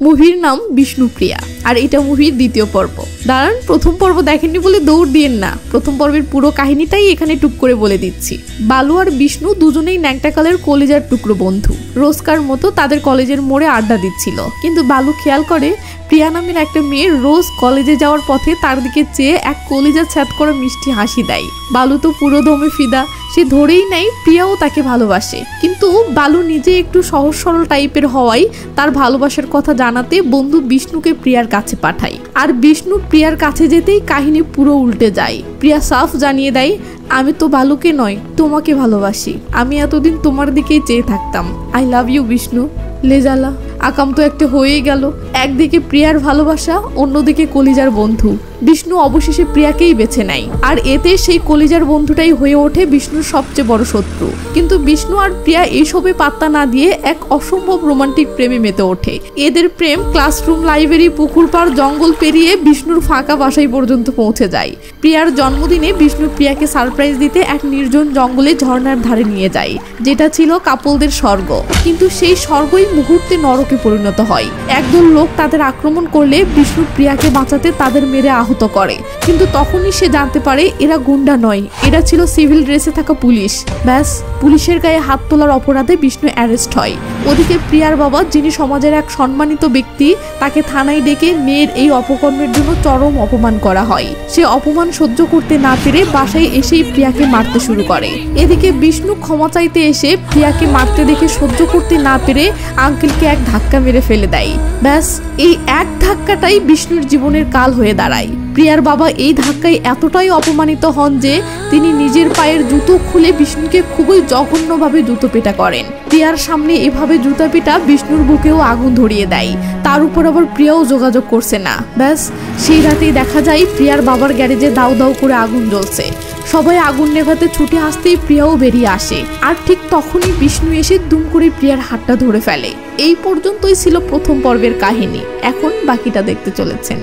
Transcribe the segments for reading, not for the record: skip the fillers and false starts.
মুভির নাম বিষ্ণুপ্রিয়া, আর এটা মুভির দ্বিতীয় পর্ব। দাঁড়ান, প্রথম পর্ব দেখেননি বলে দৌড় দিয়েন না, প্রথম পর্বের পুরো কাহিনীটাই এখানে টুক করে বলে দিচ্ছি। বালু আর বিষ্ণু দুজনেই ন্যাংটাকালের কলেজের টুকরো বন্ধু। রোজকার মতো তাদের কলেজের মোড়ে আড্ডা দিচ্ছিল, কিন্তু বালু খেয়াল করে প্রিয়া নামের একটা মেয়ে রোজ কলেজে যাওয়ার পথে তার দিকে চেয়ে এক কলিজা ছ্যাদ করে মিষ্টি হাসি দেয়। বালু তো পুরো দমে ফিদা, সে ধরেই নেয় প্রিয়াও তাকে ভালোবাসে। কিন্তু বালু নিজে একটু সহজ সরল টাইপের হওয়ায় তার ভালোবাসার কথা জানাতে বন্ধু বিষ্ণুকে প্রিয়ার কাছে পাঠায়। আর বিষ্ণু প্রিয়ার কাছে যেতেই কাহিনী পুরো উল্টে যায়। প্রিয়া সাফ জানিয়ে দেয়, আমি তো বালুকে নয় তোমাকে ভালোবাসি, আমি এতদিন তোমার দিকেই চেয়ে থাকতাম। I love you Vishnu. লেজালা আকাম তো একটা হয়েই গেল, একদিকে প্রিয়ার ভালোবাসা, অন্যদিকে কলিজার বন্ধু। বিষ্ণু অবশেষে প্রিয়াকেই বেছে নেয়, আর এতে সেই কলিজার বন্ধুটাই হয়ে ওঠে বিষ্ণুর সবচেয়ে বড় শত্রু। কিন্তু বিষ্ণু আর প্রিয়া এইসবে পাত্তা না দিয়ে এক অসম্ভব রোমান্টিক প্রেমে মেতে ওঠে। এদের প্রেম ক্লাসরুম, লাইব্রেরি, পুকুর পাড়, জঙ্গল পেরিয়ে বিষ্ণুর ফাঁকা বাসায় পর্যন্ত পৌঁছে যায়। প্রিয়ার জন্মদিনে বিষ্ণু প্রিয়াকে সারপ্রাইজ দিতে এক নির্জন জঙ্গলে ঝর্ণার ধারে নিয়ে যায়, যেটা ছিল কাপলদের স্বর্গ। কিন্তু সেই স্বর্গই মুহূর্তে নরকে পরিণত হয়। একদল লোক তাদের আক্রমণ করলে বিষ্ণু প্রিয়াকে বাঁচাতে তাদের মেরে আহত করে। কিন্তু তখনই সে জানতে পারে এরা গুন্ডা নয়, এরা ছিল সিভিল ড্রেসে থাকা পুলিশ। ব্যাস, পুলিশের গায়ে হাত তোলার অপরাধে বিষ্ণু অ্যারেস্ট হয়। ওদিকে প্রিয়ার বাবা, যিনি সমাজের এক সম্মানিত ব্যক্তি, তাকে থানায় ডেকে মেয়ের এই অপকর্মের জন্য চরম অপমান করা হয়। সে অপমান সহ্য করতে না পেরে বাসায় এসেই প্রিয়াকে মারতে শুরু করে। এদিকে বিষ্ণু ক্ষমা চাইতে এসে প্রিয়াকে মারতে দেখে সহ্য করতে না পেরে আঙ্কেলকে এক ধাক্কা মেরে ফেলে দেয়। ব্যাস, এই এক ধাক্কাটাই বিষ্ণুর জীবনের কাল হয়ে দাঁড়ায়। প্রিয়ার বাবা এই ধাক্কায় এতটাই অপমানিত হন যে তিনি নিজের পায়ের জুতো খুলে বিষ্ণুকে খুবই জঘন্যভাবে জুতো পেটা করেন। প্রিয়ার সামনে এভাবে জুতা পেটা বিষ্ণুর বুকেও আগুন ধরিয়ে দেয়। তার উপর আবার প্রিয়াও যোগাযোগ করছে না। ব্যাস, সেই রাতেই দেখা যায় প্রিয়ার বাবার গ্যারেজে দাউ দাউ করে আগুন জ্বলছে। সবাই আগুন নেভাতে ছুটে আসতেই প্রিয়াও বেরিয়ে আসে, আর ঠিক তখনই বিষ্ণু এসে দুম করে প্রিয়ার হাতটা ধরে ফেলে। এই পর্যন্তই ছিল প্রথম পর্বের কাহিনী, এখন বাকিটা দেখতে চলেছেন।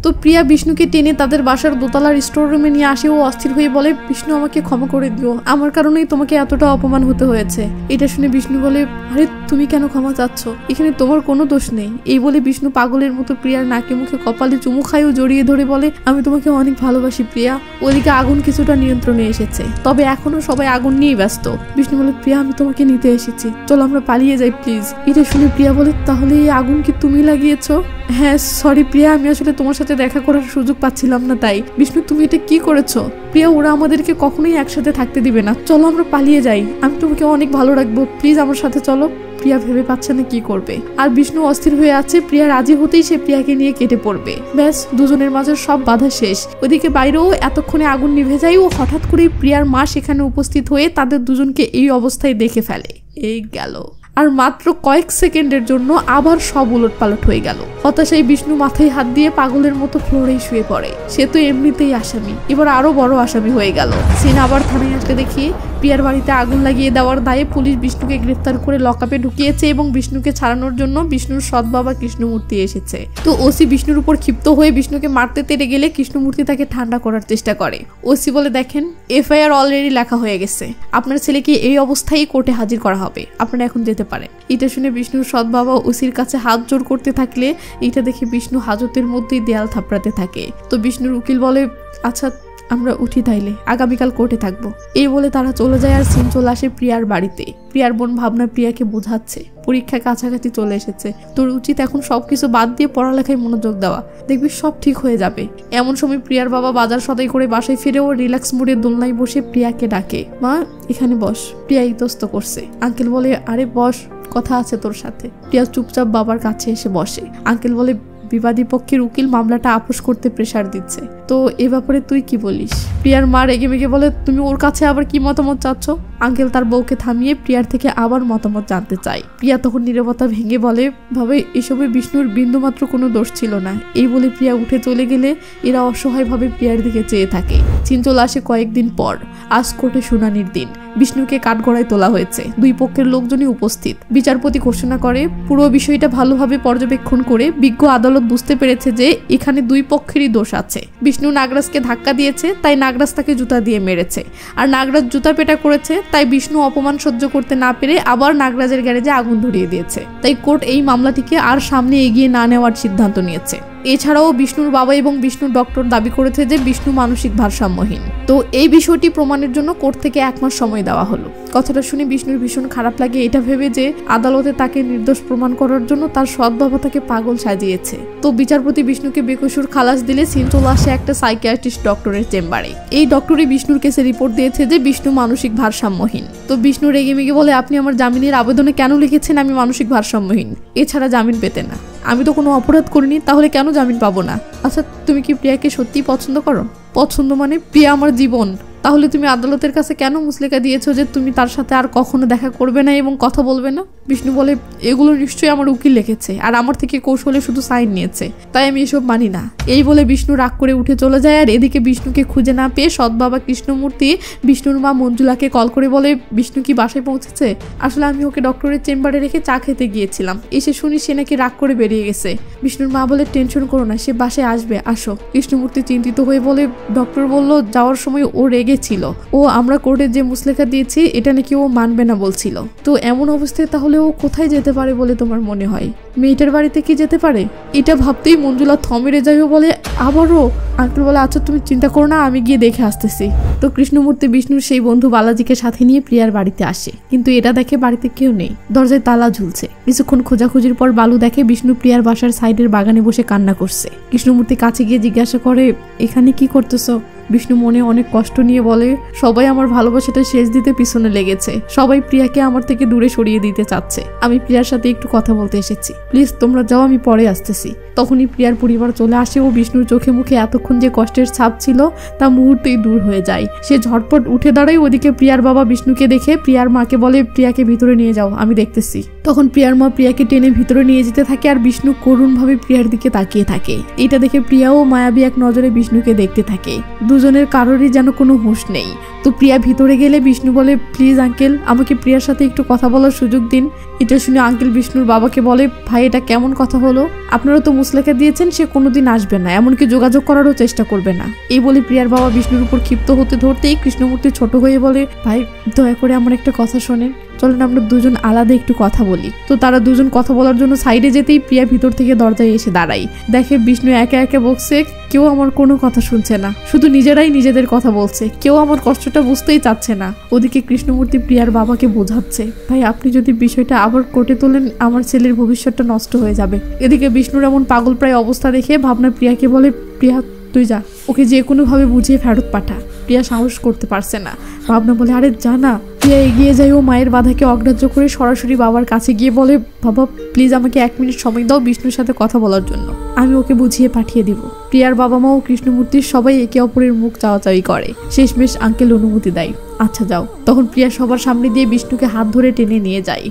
তো প্রিয়া বিষ্ণুকে টেনে তাদের বাসার দোতলার স্টোর রুমে নিয়ে আসে ও অস্থির হয়ে বলে, বিষ্ণু আমাকে ক্ষমা করে দিও, আমার কারণেই তোমাকে এতটা অপমান হতে হয়েছে। এটা শুনে বিষ্ণু বলে, আরে তুমি কেন ক্ষমা চাচ্ছ, এখানে তোমার কোনো দোষ নেই। এই বলে বিষ্ণু পাগলের মতো প্রিয়ার নাকে মুখে কপালে চুমু খায় ও জড়িয়ে ধরে বলে, আমি তোমাকে অনেক ভালোবাসি প্রিয়া। ওদিকে আগুন কিছুটা নিয়ন্ত্রণে এসেছে, তবে এখনো সবাই আগুন নিয়েই ব্যস্ত। বিষ্ণু বলে, প্রিয়া আমি তোমাকে নিতে এসেছি, চলো আমরা পালিয়ে যাই প্লিজ। এটা শুনে প্রিয়া বলে, তাহলে এই আগুন কি তুমি লাগিয়েছো? হ্যাঁ সরি প্রিয়া, আমি আসলে তোমার সাথে দেখা করার সুযোগ পাচ্ছিলাম না তাই। বিষ্ণু তুমি এটা কি করেছো? প্রিয়া, ওরা আমাদেরকে কখনোই একসাথে থাকতে দিবে না, চলো আমরা পালিয়ে যাই, আমি তোমাকে অনেক ভালো রাখবো, প্লিজ আমার সাথে চলো। প্রিয়া ভেবে পাচ্ছে না কি করবে, আর বিষ্ণু অস্থির হয়ে আছে। প্রিয়া রাজি হতেই সে প্রিয়াকে নিয়ে কেটে পড়বে। ব্যাস, দুজনের মাঝে সব বাধা শেষ। ওদিকে বাইরেও এতক্ষণে আগুন নিভে যায় ও হঠাৎ করে প্রিয়ার মা সেখানে উপস্থিত হয়ে তাদের দুজনকে এই অবস্থায় দেখে ফেলে। এই গেল, আর মাত্র কয়েক সেকেন্ডের জন্য আবার সব উলটপালট হয়ে গেল। হতাশায় বিষ্ণু মাথায় হাত দিয়ে পাগলের মতো ফ্লোরেই শুয়ে পড়ে। সে তো এমনিতেই আসামি, এবার আরো বড় আসামি হয়ে গেল। সিন আবার থানায় আসতে দেখি প্রিয়ার বাড়িতে আগুন লাগিয়ে দেওয়ার দায়ে পুলিশ বিষ্ণুকে গ্রেফতার করে লকআপে ঢুকিয়েছে এবং বিষ্ণুকে ছাড়ানোর জন্য বিষ্ণুর সৎ বাবা কৃষ্ণমূর্তি এসেছে। তো ওসি বিষ্ণুর উপর ক্ষিপ্ত হয়ে বিষ্ণুকে মারতে তেড়ে গেলে কৃষ্ণমূর্তি তাকে ঠান্ডা করার চেষ্টা করে। ওসি বলে, দেখেন এফআইআর অলরেডি লেখা হয়ে গেছে, আপনার ছেলেকে এই অবস্থায় কোর্টে হাজির করা হবে, আপনারা এখন যেতে পারেন। এটা শুনে বিষ্ণুর সৎ বাবা ওসির কাছে হাত জোর করতে থাকলে এটা দেখে বিষ্ণু হাজতের মধ্যেই দেয়াল থাপড়াতে থাকে। তো বিষ্ণুর উকিল বলে, আচ্ছা আমরা উঠি তাইলে, আগামীকাল কোর্টে থাকবো। এই বলে তারা চলে যায় আর সিন চলে আসে প্রিয়ার বাড়িতে। প্রিয়ার বোন ভাবনা প্রিয়াকে বোঝাচ্ছে, পরীক্ষা কাছাকাছি চলে এসেছে, তোর উচিত এখন সবকিছু বাদ দিয়ে পড়ালেখায় মনোযোগ দেওয়া, দেখবি সব ঠিক হয়ে যাবে। এমন সময় প্রিয়ার বাবা বাজার সদাই করে বাসায় ফিরে ও রিল্যাক্স মুডে দোলনায় বসে প্রিয়াকে ডাকে, মা এখানে বস। প্রিয়া ইতস্ত করছে। আঙ্কেল বলে, আরে বস, কথা আছে তোর সাথে। প্রিয়া চুপচাপ বাবার কাছে এসে বসে। আঙ্কেল বলে, বিবাদী পক্ষের উকিল মামলাটা আপোষ করতে প্রেসার দিচ্ছে, তো এ ব্যাপারে তুই কি বলিস? প্রিয়ার মা রেগে মেগে বলে, তুমি ওর কাছে আবার কি মতামত চাচ্ছ? আঙ্কেল তার বউকে থামিয়ে প্রিয়ার থেকে আবার মতামত জানতে চায়। প্রিয়া তখন নীরবতা ভেঙে বলে, ভাবে এসবে বিষ্ণুর বিন্দুমাত্র কোনো দোষ ছিল না। এই বলে প্রিয়া উঠে চলে গেলে এরা অসহায়ভাবে প্রিয়ার দিকে চেয়ে থাকে। চিন চলে আসে কয়েকদিন পর। আজ কোর্টে শুনানির দিন। বিষ্ণুকে কাঠগড়ায় তোলা হয়েছে, দুই পক্ষের লোকজনই উপস্থিত। বিচারপতি ঘোষণা করে, পুরো বিষয়টা ভালোভাবে পর্যবেক্ষণ করে বিজ্ঞ আদালত বুঝতে পেরেছে যে এখানে দুই পক্ষেরই দোষ আছে। বিষ্ণু নাগরাজকে ধাক্কা দিয়েছে, তাই নাগরাজ তাকে জুতা দিয়ে মেরেছে। আর নাগরাজ জুতা পেটা করেছে, তাই বিষ্ণু অপমান সহ্য করতে না পেরে আবার নাগরাজের গ্যারেজে আগুন ধরিয়ে দিয়েছে। তাই কোর্ট এই মামলাটিকে আর সামনে এগিয়ে না নেওয়ার সিদ্ধান্ত নিয়েছে। এছাড়াও বিষ্ণুর বাবা এবং বিষ্ণুর ডক্টর দাবি করেছে যে বিষ্ণু মানসিক ভারসাম্যহীন। তো এই বিষয়টি প্রমাণের জন্য কোর্ট থেকে 1 মাস সময় দেওয়া হলো। কথাটা শুনে বিষ্ণুর ভীষণ খারাপ লাগে, এটা ভেবে যে আদালতে তাকে নির্দোষ প্রমাণ করার জন্য তার সৎ বাবা তাকে পাগল সাজিয়েছে। তো বিচারপতি বিষ্ণুকে বেকসুর খালাস দিলে সিন চলে আসে একটা সাইকিয়াট্রিস্ট ডক্টরের চেম্বারে। এই ডক্টরই বিষ্ণুর কেসে রিপোর্ট দিয়েছে যে বিষ্ণু মানসিক ভারসাম্যহীন। তো বিষ্ণু রেগে মেগে বলে, আপনি আমার জামিনের আবেদনে কেন লিখেছেন আমি মানসিক ভারসাম্যহীন? এছাড়া জামিন পেতে না। আমি তো কোনো অপরাধ করিনি, তাহলে কেন জামিন পাবো না? আচ্ছা, তুমি কি প্রিয়াকে সত্যিই পছন্দ করো? পছন্দ মানে প্রিয়া আমার জীবন। তাহলে তুমি আদালতের কাছে কেন মুচলেকা দিয়েছো যে তুমি তার সাথে আর কখনো দেখা করবে না এবং কথা বলবে না? বিষ্ণু বলে, এগুলো নিশ্চয়ই আমার উকিল লিখেছে, আর আমার থেকে কৌশলে শুধু সাইন নিয়েছে, তাই আমি এসব মানি না। এই বলে বিষ্ণু রাগ করে উঠে চলে যায়। আর এদিকে বিষ্ণুকে খুঁজে না পেয়ে সৎ বাবা কৃষ্ণমূর্তি বিষ্ণুর মা মঞ্জুলাকে কল করে বলে, বিষ্ণু কি বাসায় পৌঁছেছে? আসলে আমি ওকে ডক্টরের চেম্বারে রেখে চা খেতে গিয়েছিলাম, এসে শুনি সে নাকি রাগ করে বেরিয়ে গেছে। বিষ্ণুর মা বলে, টেনশন করো না, সে বাসায় আসবে, আসো। কৃষ্ণমূর্তি চিন্তিত হয়ে বলে, ডক্টর বলল যাওয়ার সময় ও রেগে ছিল, ও আমরা কোর্টে যে মুচলেকা দিয়েছি এটা নাকি ও মানবে না বলছিল। তো এমন অবস্থায় তাহলে ও কোথায় যেতে পারে বলে তোমার মনে হয়? মেয়েটার বাড়িতে কি যেতে পারে? এটা ভাবতেই মঞ্জুলা থমেরে যাইও বলে, আবারও? আঙ্কেল বলে, আচ্ছা তুমি চিন্তা করো না, আমি গিয়ে দেখে আসতেছি। তো কৃষ্ণমূর্তি বিষ্ণুর সেই বন্ধু বালাজিকে সাথে নিয়ে প্রিয়ার বাড়িতে আসে, কিন্তু এটা দেখে বাড়িতে কেউ নেই, দরজায় তালা ঝুলছে। কিছুক্ষণ খোঁজাখুঁজির পর বালু দেখে বিষ্ণু প্রিয়ার বাসার সাইডের বাগানে বসে কান্না করছে। কৃষ্ণমূর্তি কাছে গিয়ে জিজ্ঞাসা করে, এখানে কি করতেছো? বিষ্ণু মনে অনেক কষ্ট নিয়ে বলে, সবাই আমার ভালোবাসাটা শেষ দিতে পিছনে লেগেছে, সবাই প্রিয়াকে আমার থেকে দূরে সরিয়ে দিতে চাচ্ছে। আমি প্রিয়ার সাথে একটু কথা বলতে এসেছি, প্লিজ তোমরা যাও, আমি পরে আসতেছি। তখনই প্রিয়ার পরিবার চলে আসে ও বিষ্ণুর চোখে মুখে এতক্ষণ যে কষ্টের ছাপ ছিল তা মুহূর্তেই দূর হয়ে যায়। সে ঝটপট উঠে দাঁড়ায়। ওদিকে প্রিয়ার বাবা বিষ্ণুকে দেখে প্রিয়ার মাকে বলে, প্রিয়াকে ভিতরে নিয়ে যাও, আমি দেখতেছি। তখন প্রিয়ার মা প্রিয়াকে টেনে ভিতরে নিয়ে যেতে থাকে, আর বিষ্ণু করুণভাবে প্রিয়ার দিকে তাকিয়ে থাকে। এটা দেখে প্রিয়াও মায়াবী এক নজরে বিষ্ণুকে দেখতে থাকে। দুজনের কারোরই যেন কোনো হুঁশ নেই। তো প্রিয়া ভিতরে গেলে বিষ্ণু বলে, প্লিজ আঙ্কেল, আমাকে প্রিয়ার সাথে একটু কথা বলার সুযোগ দিন। এটা শুনে আঙ্কেল বিষ্ণুর বাবাকে বলে, ভাই এটা কেমন কথা হলো? আপনারা তো মুচলেকা দিয়েছেন সে কোনোদিন আসবে না, এমনকি যোগাযোগ করারও চেষ্টা করবে না। এই বলে প্রিয়ার বাবা বিষ্ণুর উপর ক্ষিপ্ত হতে ধরতেই কৃষ্ণমূর্তি ছোট হয়ে বলে, ভাই দয়া করে আমার একটা কথা শোনেন, চলেন আমরা দুজন আলাদা একটু কথা বলি। তো তারা দুজন কথা বলার জন্য সাইডে যেতেই প্রিয়া ভিতর থেকে দরজায় এসে দাঁড়ায়। দেখে বিষ্ণু একে একে বকছে, কেউ আমার কোনো কথা শুনছে না, শুধু নিজেরাই নিজেদের কথা বলছে, কেউ আমার কষ্টটা বুঝতেই চাচ্ছে না। ওদিকে কৃষ্ণমূর্তি প্রিয়ার বাবাকে বোঝাচ্ছে, ভাই আপনি যদি বিষয়টা আবার কোর্টে তোলেন আমার ছেলের ভবিষ্যৎটা নষ্ট হয়ে যাবে। এদিকে বিষ্ণুর এমন পাগল প্রায় অবস্থা দেখে ভাবনা প্রিয়াকে বলে, প্রিয়া তুই যা, ওকে যে কোনোভাবে বুঝিয়ে ফেরত পাঠা। প্রিয়া সাহস করতে পারছে না। ভাবনা বলে, আরে জানা। প্রিয়া এগিয়ে যায় ও মায়ের বাধাকে অগ্রাহ্য করে সরাসরি বাবার কাছে গিয়ে বলে, বাবা প্লিজ আমাকে 1 মিনিট সময় দাও বিষ্ণুর সাথে কথা বলার জন্য, আমি ওকে বুঝিয়ে পাঠিয়ে দিব। প্রিয়ার বাবা মা ও কৃষ্ণমূর্তির সবাই একে অপরের মুখ চাওয়াচাওয়ি করে। শেষমেশ আঙ্কেল অনুমতি দেয়, আচ্ছা যাও। তখন প্রিয়া সবার সামনে দিয়ে বিষ্ণুকে হাত ধরে টেনে নিয়ে যায়।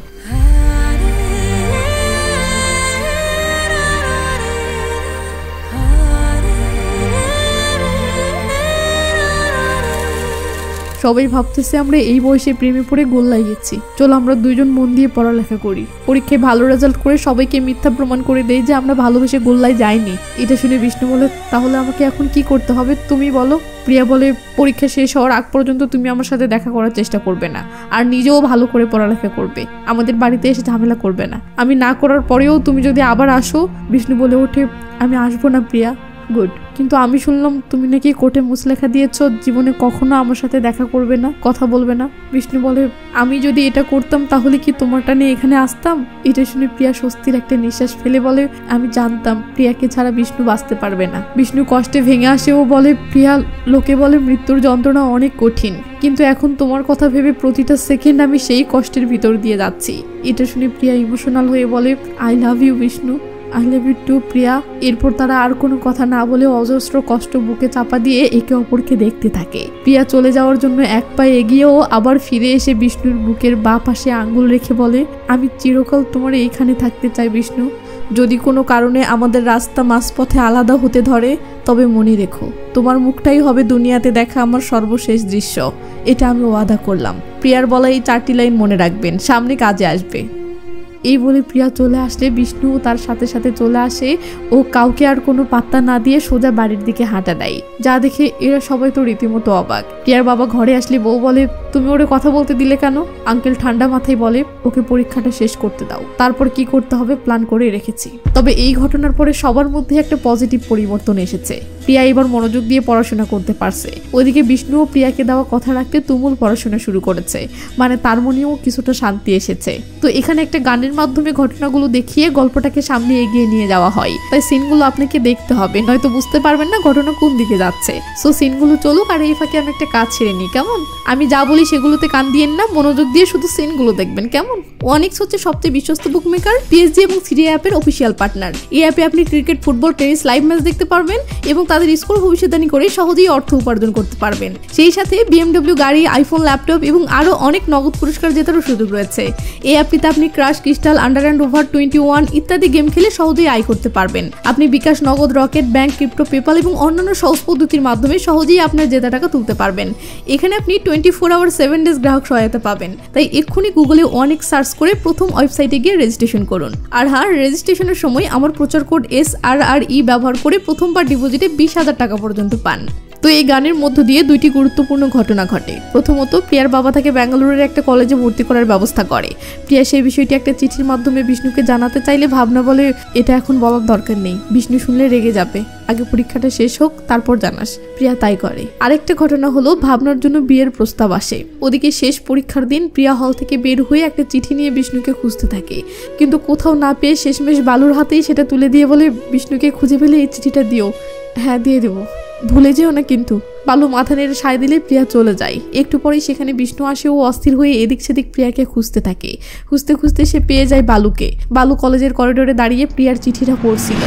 সবাই ভাবতেছে আমরা এই বয়সে প্রেমে পড়ে গোল্লাই গেছি, চলো আমরা দুইজন মন দিয়ে পড়ালেখা করি, পরীক্ষায় ভালো রেজাল্ট করে সবাইকে মিথ্যা প্রমাণ করে দেই যে আমরা ভালোবেসে গোল্লাই যাইনি। এটা শুনে বিষ্ণু বলে, তাহলে আমাকে এখন কি করতে হবে তুমি বলো। প্রিয়া বলে, পরীক্ষা শেষ হওয়ার আগ পর্যন্ত তুমি আমার সাথে দেখা করার চেষ্টা করবে না, আর নিজেও ভালো করে পড়ালেখা করবে, আমাদের বাড়িতে এসে ঝামেলা করবে না। আমি না করার পরেও তুমি যদি আবার আসো। বিষ্ণু বলে ওঠে, আমি আসবো না প্রিয়া। গুড, কিন্তু আমি শুনলাম তুমি নাকি কোর্টে মুচলেখা দিয়েছ, জীবনে কখনো আমার সাথে দেখা করবে না, কথা বলবে না। বিষ্ণু বলে, আমি যদি এটা করতাম তাহলে কি তোমারটা নিয়ে এখানে আসতাম? এটা শুনে প্রিয়া স্বস্তির একটা নিঃশ্বাস ফেলে বলে, আমি জানতাম প্রিয়াকে ছাড়া বিষ্ণু বাঁচতে পারবে না। বিষ্ণু কষ্টে ভেঙে আসে ও বলে, প্রিয়া লোকে বলে মৃত্যুর যন্ত্রণা অনেক কঠিন, কিন্তু এখন তোমার কথা ভেবে প্রতিটা সেকেন্ড আমি সেই কষ্টের ভিতর দিয়ে যাচ্ছি। এটা শুনে প্রিয়া ইমোশনাল হয়ে বলে, I love you Vishnu, I love you too Priya. এরপর তারা আর কোনো কথা না বলে অজস্র কষ্ট বুকে চাপা দিয়ে একে অপরকে দেখতে থাকে। প্রিয়া চলে যাওয়ার জন্য এক পা এগিয়েও আবার ফিরে এসে বিষ্ণুর বুকের বাঁ পাশে আঙ্গুল রেখে বলে, আমি চিরকাল তোমার এইখানে থাকতে চাই বিষ্ণু। যদি কোনো কারণে আমাদের রাস্তা মাঝপথে আলাদা হতে ধরে তবে মনে রেখো, তোমার মুখটাই হবে দুনিয়াতে দেখা আমার সর্বশেষ দৃশ্য, এটা আমি ওয়াদা করলাম। প্রিয়ার বলা এই 4টি লাইন মনে রাখবেন, সামনে কাজে আসবে। এই বলে প্রিয়া চলে আসলে বিষ্ণু তার সাথে সাথে চলে আসে। ও কাউকে আর কোনো পাত্তা না দিয়ে সোজা বাড়ির দিকে হাঁটা দেয়, যা দেখে এরা সবাই তো রীতিমতো অবাক। প্রিয়ার বাবা ঘরে আসলে বউ বলে, তুমি ওরে কথা বলতে দিলে কেন? আঙ্কেল ঠান্ডা মাথায় বলে, ওকে পরীক্ষাটা শেষ করতে দাও, তারপর কি করতে হবে প্ল্যান করে রেখেছি। তবে এই ঘটনার পরে সবার মধ্যে একটা পজিটিভ পরিবর্তন এসেছে। প্রিয়া এবার মনোযোগ দিয়ে পড়াশোনা করতে পারছে। ওইদিকে বিষ্ণু ও প্রিয়াকে দেওয়া কথা রাখতে তুমুল পড়াশোনা শুরু করেছে, মানে তার মনেও কিছুটা শান্তি এসেছে। তো এখানে একটা গানের মাধ্যমে ঘটনাগুলো দেখিয়ে গল্পটাকে সামনে এগিয়ে নিয়ে যাওয়া হয়, তাই সিনগুলো আপনাকে দেখতে হবে, নয়তো বুঝতে পারবেন না ঘটনা কোন দিকে যাচ্ছে। সো সিনগুলো চলুক, আর এই ফাঁকে আমি একটা কাজ ছেড়ে নিই, কেমন? আমি যা বলি সেগুলোতে কান দিয়েন না, মনোযোগ দিয়ে শুধু সিনগুলো দেখবেন, কেমন? ওয়ানিক্স হচ্ছে সবচেয়ে বিশ্বস্ত বুকমেকার, পিএসজি এবং সিডি অ্যাপের অফিসিয়াল পার্টনার। এই অ্যাপে আপনি cricket, football, tennis live match দেখতে পারবেন এবং তাদের স্কোর ভবিষ্যদ্বাণী করে সহজেই অর্থ উপার্জন করতে পারবেন। সেই সাথে বিএমডব্লিউ গাড়ি, আইফোন, ল্যাপটপ এবং আরো অনেক নগদ পুরস্কার জেতারও সুযোগ রয়েছে। এই অ্যাপটিতে আপনি crash, crystal, under and over 21 ইত্যাদি গেম খেলে সহজেই আয় করতে পারবেন। আপনি বিকাশ, নগদ, রকেট, ব্যাংক, ক্রিপ্টো, পেপাল এবং অন্যান্য সহজ পদ্ধতির মাধ্যমে সহজেই আপনার জেতা টাকা তুলতে পারবেন। এখানে আপনি 24 আওয়ার 7 ডেজ গ্রাহক সহায়তা পাবেন। তাই এক্ষুনি গুগলে ওয়ানিক্স সার্চ করে প্রথম ওয়েবসাইটে গিয়ে রেজিস্ট্রেশন করুন। আর হ্যাঁ, রেজিস্ট্রেশনের সময় আমার প্রচার কোড SRRE ব্যবহার করে প্রথমবার ডিপোজিটে 20,000 টাকা পর্যন্ত পান। তো এই গানের মধ্য দিয়ে দুইটি গুরুত্বপূর্ণ ঘটনা ঘটে। প্রথমত, প্রিয়ার বাবা তাকে বেঙ্গালুরুর একটা কলেজে ভর্তি করার ব্যবস্থা করে। প্রিয়া সেই বিষয়টি একটা চিঠির মাধ্যমে বিষ্ণুকে জানাতে চাইলে ভাবনা বলে, এটা এখন বলার দরকার নেই, বিষ্ণু শুনলে রেগে যাবে, আগে পরীক্ষাটা শেষ হোক তারপর জানাস। প্রিয়া তাই করে। আরেকটা ঘটনা হলো, ভাবনার জন্য বিয়ের প্রস্তাব আসে। ওদিকে শেষ পরীক্ষার দিন প্রিয়া হল থেকে বের হয়ে একটা চিঠি নিয়ে বিষ্ণুকে খুঁজতে থাকে, কিন্তু কোথাও না পেয়ে শেষমেশ বালুর হাতেই সেটা তুলে দিয়ে বলে, বিষ্ণুকে খুঁজে পেলে এই চিঠিটা দিও। হ্যাঁ, দিয়ে দেবো, ভুলে যেও না কিন্তু। বালু মাথা নেড়ে সায় দিলে প্রিয়া চলে যায়। একটু পরেই সেখানে বিষ্ণু আসে ও অস্থির হয়ে এদিক সেদিক প্রিয়াকে খুঁজতে থাকে। খুঁজতে খুঁজতে সে পেয়ে যায় বালুকে। বালু কলেজের করিডোরে দাঁড়িয়ে প্রিয়ার চিঠিটা পড়ছিল।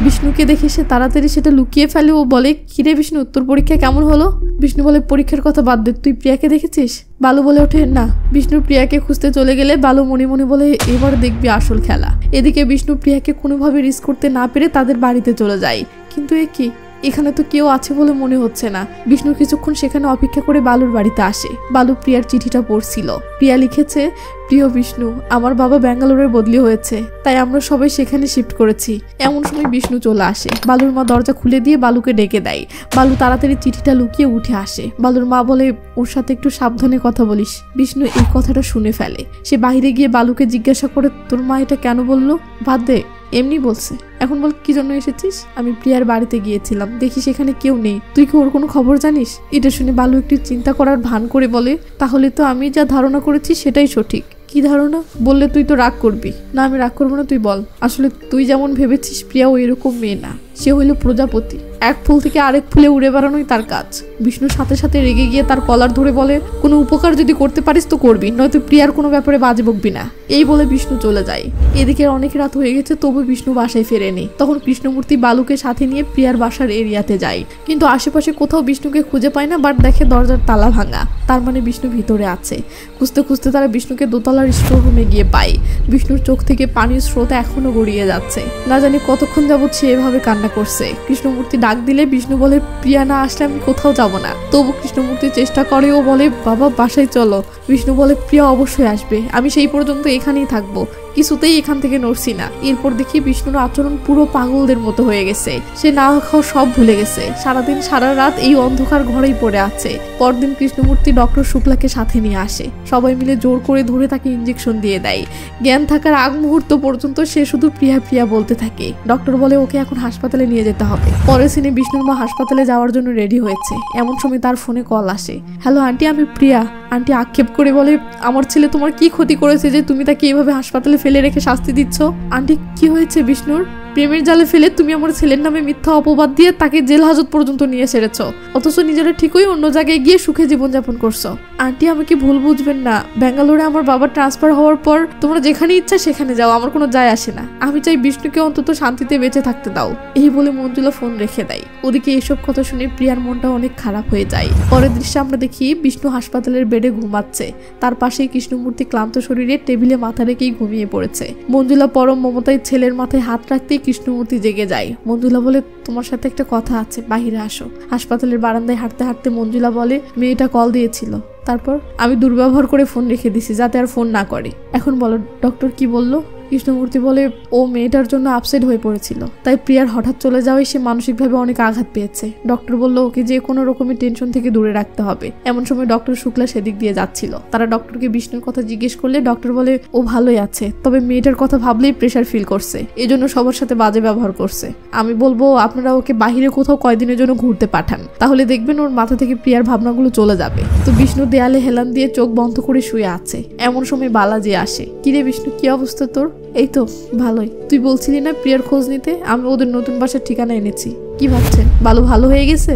বিষ্ণুকে দেখে সে তাড়াতাড়ি সেটা লুকিয়ে ফেলে ও বলে, কিরে বিষ্ণু, তোর পরীক্ষা কেমন হলো? বিষ্ণু বলে, পরীক্ষার কথা বাদ দে, তুই প্রিয়াকে দেখেছিস? বালু বলে ওঠে, না। বিষ্ণু প্রিয়াকে খুঁজতে চলে গেলে বালু মনে মনে বলে, এবার দেখবি আসল খেলা। এদিকে বিষ্ণু প্রিয়াকে কোনোভাবে রিস্ক করতে না পেরে তাদের বাড়িতে চলে যায়। কিন্তু এ কি, এখানে তো কেউ আছে বলে মনে হচ্ছে না। বিষ্ণু কিছুক্ষণ সেখানে অপেক্ষা করে বালুর বাড়িতে আসে। বালু প্রিয়ার চিঠিটা পড়ছিল। প্রিয়া লিখেছে, প্রিয় বিষ্ণু, আমার বাবা ব্যাঙ্গালোরে বদলি হয়েছে, তাই আমরা সবাই সেখানে শিফট করেছি। এমন সময় বিষ্ণু চলে আসে। বালুর মা দরজা খুলে দিয়ে বালুকে ডেকে দেয়। বালু তাড়াতাড়ি চিঠিটা লুকিয়ে উঠে আসে। বালুর মা বলে, ওর সাথে একটু সাবধানে কথা বলিস। বিষ্ণু এই কথাটা শুনে ফেলে। সে বাইরে গিয়ে বালুকে জিজ্ঞাসা করে, তোর মা এটা কেন বললো? বাদ দে, এমনি বলছে। এখন বল, কি জন্য এসেছিস? আমি প্রিয়ার বাড়িতে গিয়েছিলাম, দেখি সেখানে কেউ নেই। তুই কি ওর কোনো খবর জানিস? এটা শুনে বালু একটু চিন্তা করার ভান করে বলে, তাহলে তো আমি যা ধারণা করেছি সেটাই সঠিক। কি ধারণা? বললে তুই তো রাগ করবি। না, আমি রাগ করবো না, তুই বল। আসলে তুই যেমন ভেবেছিস প্রিয়া ও এরকম মেয়ে না, সে হইল প্রজাপতি। এক ফুল থেকে আরেক ফুলে উড়ে বেড়ানোই তার কাজ। বিষ্ণুর সাথে সাথে রেগে গিয়ে তার কলার ধরে বলে, কোনো উপকার যদি করতে পারিস তো করবি, নয়তো প্রিয়ার কোনো ব্যাপারে বাজে বকবি না। এই বলে বিষ্ণু চলে যায়। এদিকে অনেক রাত হয়ে গেছে, তবু বিষ্ণু বাসায় ফেরেনি। তখন কৃষ্ণমূর্তি বালুকে সাথে নিয়ে প্রিয়ার বাসার এরিয়াতে যায়, কিন্তু আশেপাশে কোথাও বিষ্ণুকে খুঁজে পায় না। বাট দেখে দরজার তালা ভাঙা, তার মানে বিষ্ণু ভিতরে আছে। খুঁজতে খুঁজতে তারা বিষ্ণুকে দোতলার স্টোর রুমে গিয়ে পায়। বিষ্ণুর চোখ থেকে পানির স্রোত এখনো গড়িয়ে যাচ্ছে। না জানি কতক্ষণ যাবৎ সে এভাবে কান্না করছে। কৃষ্ণমূর্তি ডাক দিলে বিষ্ণু বলে, প্রিয়া না আসলে আমি কোথাও যাব না। তবু কৃষ্ণমূর্তি চেষ্টা করে ও বলে, বাবা বাসায় চলো। বিষ্ণু বলে, প্রিয়া অবশ্যই আসবে, আমি সেই পর্যন্ত এখানেই থাকবো, কিছুতেই এখান থেকে নড়ছি না। এরপর দেখি বিষ্ণুর আচরণ পুরো পাগলদের মতো হয়ে গেছে। সে না খাওয়া সব ভুলে গেছে। সারাদিন সারা রাত এই অন্ধকার ঘরেই পড়ে আছে। পরদিন কৃষ্ণমূর্তি ডক্টর শুক্লাকে সাথে নিয়ে আসে। সবাই মিলে জোর করে ধরে তাকে ইঞ্জেকশন দিয়ে দেয়। জ্ঞান থাকার আগ মুহূর্ত পর্যন্ত সে শুধু প্রিয়া প্রিয়া বলতে থাকে। ডক্টর বলে, ওকে এখন হাসপাতালে নিয়ে যেতে হবে। পরের সিনে বিষ্ণুর মা হাসপাতালে যাওয়ার জন্য রেডি হয়েছে। এমন সময় তার ফোনে কল আসে। হ্যালো আন্টি, আমি প্রিয়া। আন্টি আক্ষেপ করে বলে, আমার ছেলে তোমার কি ক্ষতি করেছে যে তুমি তাকে এভাবে হাসপাতালে ফেলে রেখে শাস্তি দিচ্ছ? আন্টি, কি হয়েছে বিষ্ণুর? প্রেমের জালে ফেলে তুমি আমার ছেলের নামে মিথ্যা অপবাদ দিয়ে তাকে জেল হাজত পর্যন্ত নিয়ে সেরেছ, অথচ নিজেরা ঠিকই অন্য জায়গায় গিয়ে সুখে জীবনযাপন করছো। আন্টি, আমাকে ভুল বুঝবেন না, ব্যাঙ্গালোরে আমার বাবার ট্রান্সফার হওয়ার পর তোমরা যেখানে ইচ্ছা সেখানে যাও, আমার কোনো যায় আসে না। আমি চাই বিষ্ণুকে অন্তত শান্তিতে বেঁচে থাকতে দাও। এই বলে মঞ্জুলা ফোন রেখে দেয়। ওদিকে এসব কথা শুনে প্রিয়ার মনটা অনেক খারাপ হয়ে যায়। পরের দৃশ্যে আমরা দেখি বিষ্ণু হাসপাতালের বেডে ঘুমাচ্ছে। তার পাশেই কৃষ্ণমূর্তি ক্লান্ত শরীরে টেবিলে মাথা রেখেই ঘুমিয়ে পড়েছে। মঞ্জুলা পরম মমতায় ছেলের মাথায় হাত রাখতেই কৃষ্ণমূর্তি জেগে যায়। মঞ্জুলা বলে, তোমার সাথে একটা কথা আছে, বাহিরে আসো। হাসপাতালের বারান্দায় হাঁটতে হাঁটতে মঞ্জুলা বলে, মেয়েটা কল দিয়েছিল, তারপর আমি দুর্ব্যবহার করে ফোন রেখে দিছি যাতে আর ফোন না করে। এখন বলো ডক্টর কি বললো? কৃষ্ণমূর্তি বলে ও মেয়েটার জন্য আপসেট হয়ে পড়েছিল, তাই প্রিয়ার হঠাৎ চলে যাওয়ায় সে মানসিকভাবে অনেক আঘাত পেয়েছে। ডক্টর বলল ওকে যে কোনো রকমের টেনশন থেকে দূরে রাখতে হবে। এমন সময় ডক্টর শুক্লা সেদিক দিয়ে যাচ্ছিল। তারা ডক্টরকে বিষ্ণুর কথা জিজ্ঞেস করলে ডক্টর বলে ও ভালোই আছে, তবে মেয়েটার কথা ভাবলেই প্রেশার ফিল করছে, এজন্য সবার সাথে বাজে ব্যবহার করছে। আমি বলবো আপনারা ওকে বাহিরে কোথাও কয়দিনের জন্য ঘুরতে পাঠান, তাহলে দেখবেন ওর মাথা থেকে প্রিয়ার ভাবনাগুলো চলে যাবে। তো বিষ্ণু দেয়ালে হেলান দিয়ে চোখ বন্ধ করে শুয়ে আছে। এমন সময় বালাজি আসে। কিরে বিষ্ণু, কি অবস্থা তোর? এই তো ভালোই। তুই বলছিলি না প্রিয়ার খোঁজ নিতে? আমি ওদের নতুন বাসার ঠিকানা এনেছি। কি ভাবছেন বালু ভালো হয়ে গেছে?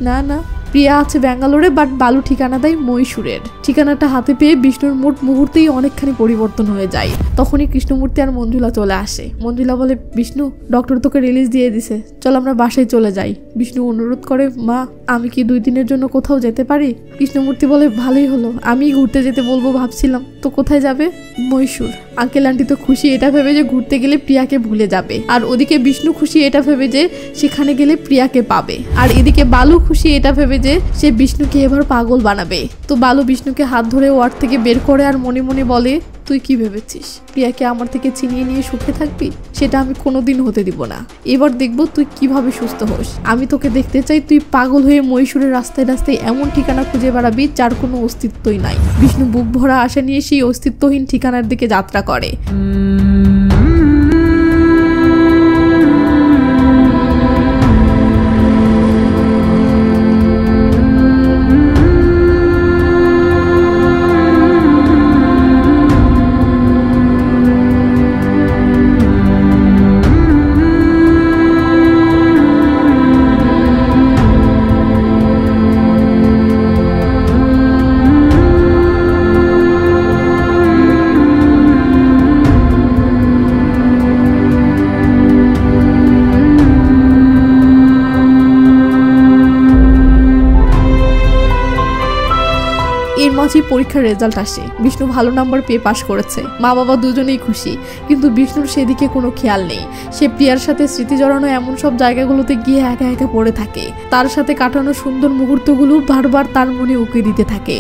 না না, প্রিয়া আছে ব্যাঙ্গালোরে, বাট বালু ঠিকানা দেয় মহীশূরের। ঠিকানাটা হাতে পেয়ে বিষ্ণুর মোট মুহূর্তেই অনেকখানি পরিবর্তন হয়ে যায়। তখনই কৃষ্ণমূর্তি আর মঞ্জুলা চলে আসে। মঞ্জুলা বলে বিষ্ণু ডক্টর তোকে রিলিজ দিয়ে দিছে, চল আমরা বাসায় চলে যাই। বিষ্ণু অনুরোধ করে মা আমি কি 2 দিনের জন্য কোথাও যেতে পারি? কৃষ্ণমূর্তি বলে ভালোই হলো, আমি ঘুরতে যেতে বলবো ভাবছিলাম। তো কোথায় যাবে? মহীশূর। আঙ্কেল আন্টি তো খুশি এটা ভেবে যে ঘুরতে গেলে প্রিয়াকে ভুলে যাবে, আর ওদিকে বিষ্ণু খুশি এটা ভেবে যে সেখানে গেলে প্রিয়াকে পাবে, আর এদিকে বালু খুশি এটা ভেবে যে সে বিষ্ণুকে এবার পাগল বানাবে। তো বালু বিষ্ণুকে হাত ধরে ওয়ার্ড থেকে বের করে আর মনে মনে বলে তুই কি ভেবেছিস প্রিয়াকে আমার থেকে ছিনিয়ে নিয়ে সুখে থাকবি? সেটা আমি কোনোদিন হতে দিব না। এবার দেখবো তুই কিভাবে সুস্থ হোস। আমি তোকে দেখতে চাই তুই পাগল হয়ে মহীশূরের রাস্তায় রাস্তায় এমন ঠিকানা খুঁজে বেড়াবি যার কোনো অস্তিত্বই নাই। বিষ্ণু বুক ভরা আশা নিয়ে সেই অস্তিত্বহীন ঠিকানার দিকে যাত্রা করে। এর মাঝে পরীক্ষার রেজাল্ট আসে। বিষ্ণু ভালো নাম্বার পেয়ে পাশ করেছে। মা বাবা দুজনেই খুশি, কিন্তু বিষ্ণুর সেদিকে কোনো খেয়াল নেই। সে প্রিয়ার সাথে স্মৃতি জড়ানো এমন সব জায়গাগুলোতে গিয়ে একা একা পড়ে থাকে। তার সাথে কাটানো সুন্দর মুহূর্তগুলো বারবার তার মনে উকি দিতে থাকে।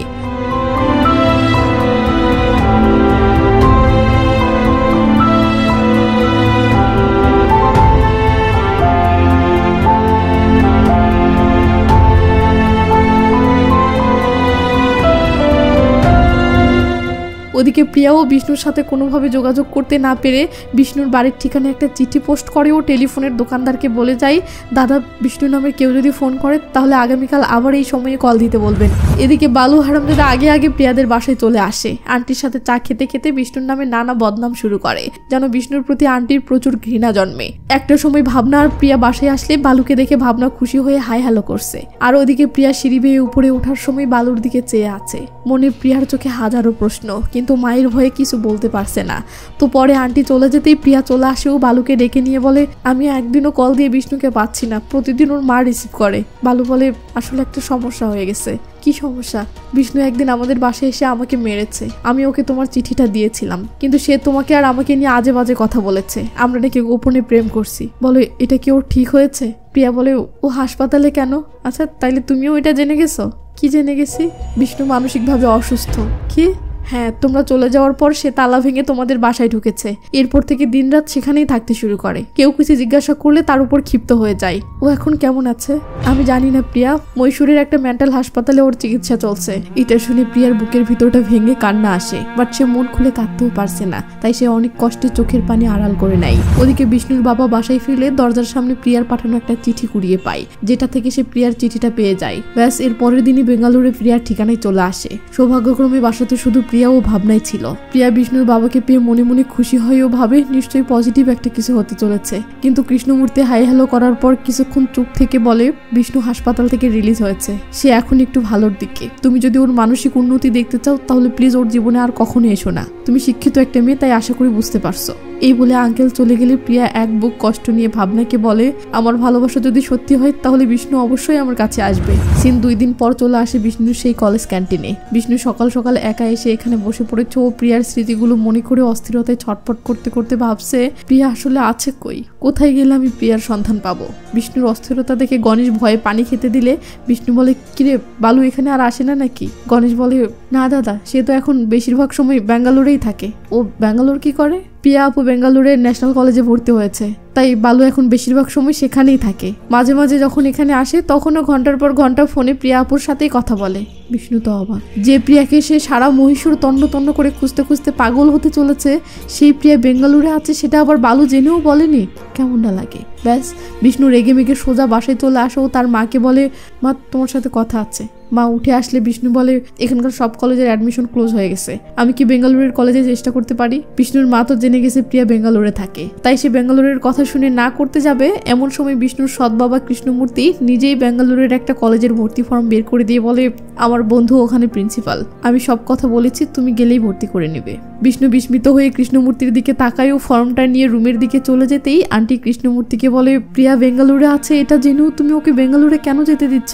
ওদিকে প্রিয়াও বিষ্ণুর সাথে কোনোভাবে যোগাযোগ করতে না পেরে বিষ্ণুর বাড়ির ঠিকানায় একটা চিঠি পোস্ট করে ও টেলিফোনের দোকানদারকে বলে যায় দাদা বিষ্ণু নামের কেউ যদি ফোন করে তাহলে আগামীকাল আবার এই সময়ে কল দিতে বলবেন। এদিকে বালু হারামজাদা আগে আগে প্রিয়াদের বাসায় চলে আসে। আন্টির সাথে চা খেতে খেতে বিষ্ণুর নামে নানা বদনাম শুরু করে, যেন বিষ্ণুর প্রতি আন্টির প্রচুর ঘৃণা জন্মে। একটা সময় ভাবনা আর প্রিয়া বাসায় আসলে বালুকে দেখে ভাবনা খুশি হয়ে হাই হ্যালো করছে, আর ওদিকে প্রিয়া সিঁড়ি বেয়ে উপরে ওঠার সময় বালুর দিকে চেয়ে আছে। মনে প্রিয়ার চোখে হাজারো প্রশ্ন, কিন্তু মায়ের ভয়ে কিছু বলতে পারছে না। তো পরে আন্টি চলে যেতেই প্রিয়া চলে আসে ও বালুকে ডেকে নিয়ে বলে আমি একদিনও কল দিয়ে বিষ্ণুকে পাচ্ছি না, প্রতিদিন ওর মা রিসিভ করে। বালু বলে আসলে একটা সমস্যা হয়ে গেছে। কি সমস্যা? বিষ্ণু একদিন আমাদের বাসায় এসে আমাকে মেরেছে। আমি ওকে তোমার চিঠিটা দিয়েছিলাম, কিন্তু সে তোমাকে আর আমাকে নিয়ে আজে বাজে কথা বলেছে। আমরা নাকি গোপনে প্রেম করছি। বলো এটা কি ওর ঠিক হয়েছে? প্রিয়া বলে ও হাসপাতালে কেন? আচ্ছা তাইলে তুমিও এটা জেনে গেছো? কি জেনে গেছি? বিষ্ণু মানসিকভাবে অসুস্থ। কি? হ্যাঁ, তোমরা চলে যাওয়ার পর সে তালা ভেঙে তোমাদের বাসায় ঢুকেছে। এরপর থেকে দিনরাত সেখানেই থাকতে শুরু করে। কেউ কিছু জিজ্ঞাসা করলে তার উপর ক্ষিপ্ত হয়ে যায়। ও এখন কেমন আছে? আমি জানি না প্রিয়া, মহীশূরের একটা মেন্টাল হাসপাতালে ওর চিকিৎসা চলছে। এটা শুনে প্রিয়ার বুকের ভিতরটা ভেঙে কান্না আসে, বাট সে মন খুলে কাঁদতেও পারছে না, তাই সে অনেক কষ্টে চোখের পানি আড়াল করে নেয়। ওদিকে বিষ্ণুর বাবা বাসায় ফিরলে দরজার সামনে প্রিয়ার পাঠানো একটা চিঠি কুড়িয়ে পায়, যেটা থেকে সে প্রিয়ার চিঠিটা পেয়ে যায়। ব্যাস এর পরের দিনই বেঙ্গালুরুরে প্রিয়ার ঠিকানায় চলে আসে। সৌভাগ্যক্রমে বাসাতে শুধু প্রিয়া ও ভাবনাই ছিল। প্রিয়া বিষ্ণুর বাবাকে পেয়ে মনে মনে খুশি হয় ও ভাবে নিশ্চয়ই পজিটিভ একটা কিছু হতে চলেছে। কিন্তু কৃষ্ণমূর্তি হাই হ্যালো করার পর কিছুক্ষণ চুপ থেকে বলে বিষ্ণু হাসপাতাল থেকে রিলিজ হয়েছে, সে এখন একটু ভালোর দিকে। তুমি যদি ওর মানসিক উন্নতি দেখতে চাও তাহলে প্লিজ ওর জীবনে আর কখনো এসো না। তুমি শিক্ষিত একটা মেয়ে, তাই আশা করি বুঝতে পারছো। এই বলে আঙ্কেল চলে গেলে প্রিয়া এক বুক কষ্ট নিয়ে ভাবনাকে বলে আমার ভালোবাসা যদি সত্যি হয় তাহলে বিষ্ণু অবশ্যই আমার কাছে আসবে। সিন 2 দিন পর চলে আসে বিষ্ণুর সেই কলেজ ক্যান্টিনে। বিষ্ণু সকাল সকাল একা এসে এখানে বসে পড়েছে ও প্রিয়ার স্মৃতিগুলো মনে করে অস্থিরতায় ছটফট করতে করতে ভাবছে প্রিয়া আসলে আছে কই, কোথায় গেলে আমি প্রিয়ার সন্ধান পাবো। বিষ্ণুর অস্থিরতা দেখে গণেশ ভয়ে পানি খেতে দিলে বিষ্ণু বলে কিরে বালু এখানে আর আসে না নাকি? গণেশ বলে না দাদা, সে তো এখন বেশিরভাগ সময় ব্যাঙ্গালোরেই থাকে। ও ব্যাঙ্গালোর কি করে? প্রিয়া আপু বেঙ্গালুরুর ন্যাশনাল কলেজে ভর্তি হয়েছে, তাই বালু এখন বেশিরভাগ সময় সেখানেই থাকে। মাঝে মাঝে যখন এখানে আসে তখনও ঘন্টার পর ঘন্টা ফোনে প্রিয়া আপুর সাথেই কথা বলে। বিষ্ণু তো অবাক, যে প্রিয়াকে সে সারা মহীশূর তন্ন তন্ন করে খুঁজতে খুঁজতে পাগল হতে চলেছে, সেই প্রিয়া বেঙ্গালুরুরে আছে সেটা আবার বালু জেনেও বলেনি। কেমন না লাগে। ব্যাস বিষ্ণু রেগে মেগে সোজা বাসায় চলে আসে ও তার মাকে বলে, মা তোমার সাথে কথা আছে। মা উঠে আসলে বিষ্ণু বলে, এখানকার সব কলেজের অ্যাডমিশন ক্লোজ হয়ে গেছে, আমি কি বেঙ্গালুরুর কলেজে চেষ্টা করতে পারি? বিষ্ণুর মা তো জেনে গেছে প্রিয়া বেঙ্গালুরুরে থাকে, তাই সে বেঙ্গালুরুর কথা শুনে না করতে যাবে এমন সময় বিষ্ণুর সৎ বাবা কৃষ্ণমূর্তি নিজেই বেঙ্গালুরুর একটা কলেজের ভর্তি ফর্ম বের করে দিয়ে বলে, আমার বন্ধু ওখানে প্রিন্সিপাল, আমি সব কথা বলেছি, তুমি গেলেই ভর্তি করে নেবে। বিষ্ণু বিস্মিত হয়ে কৃষ্ণমূর্তির দিকে তাকায় ও ফর্মটা নিয়ে রুমের দিকে চলে যেতেই আন্টি কৃষ্ণমূর্তিকে বলে, প্রিয়া বেঙ্গালুরুরে আছে এটা জেনেও তুমি ওকে বেঙ্গালুরুরে কেন যেতে দিচ্ছ?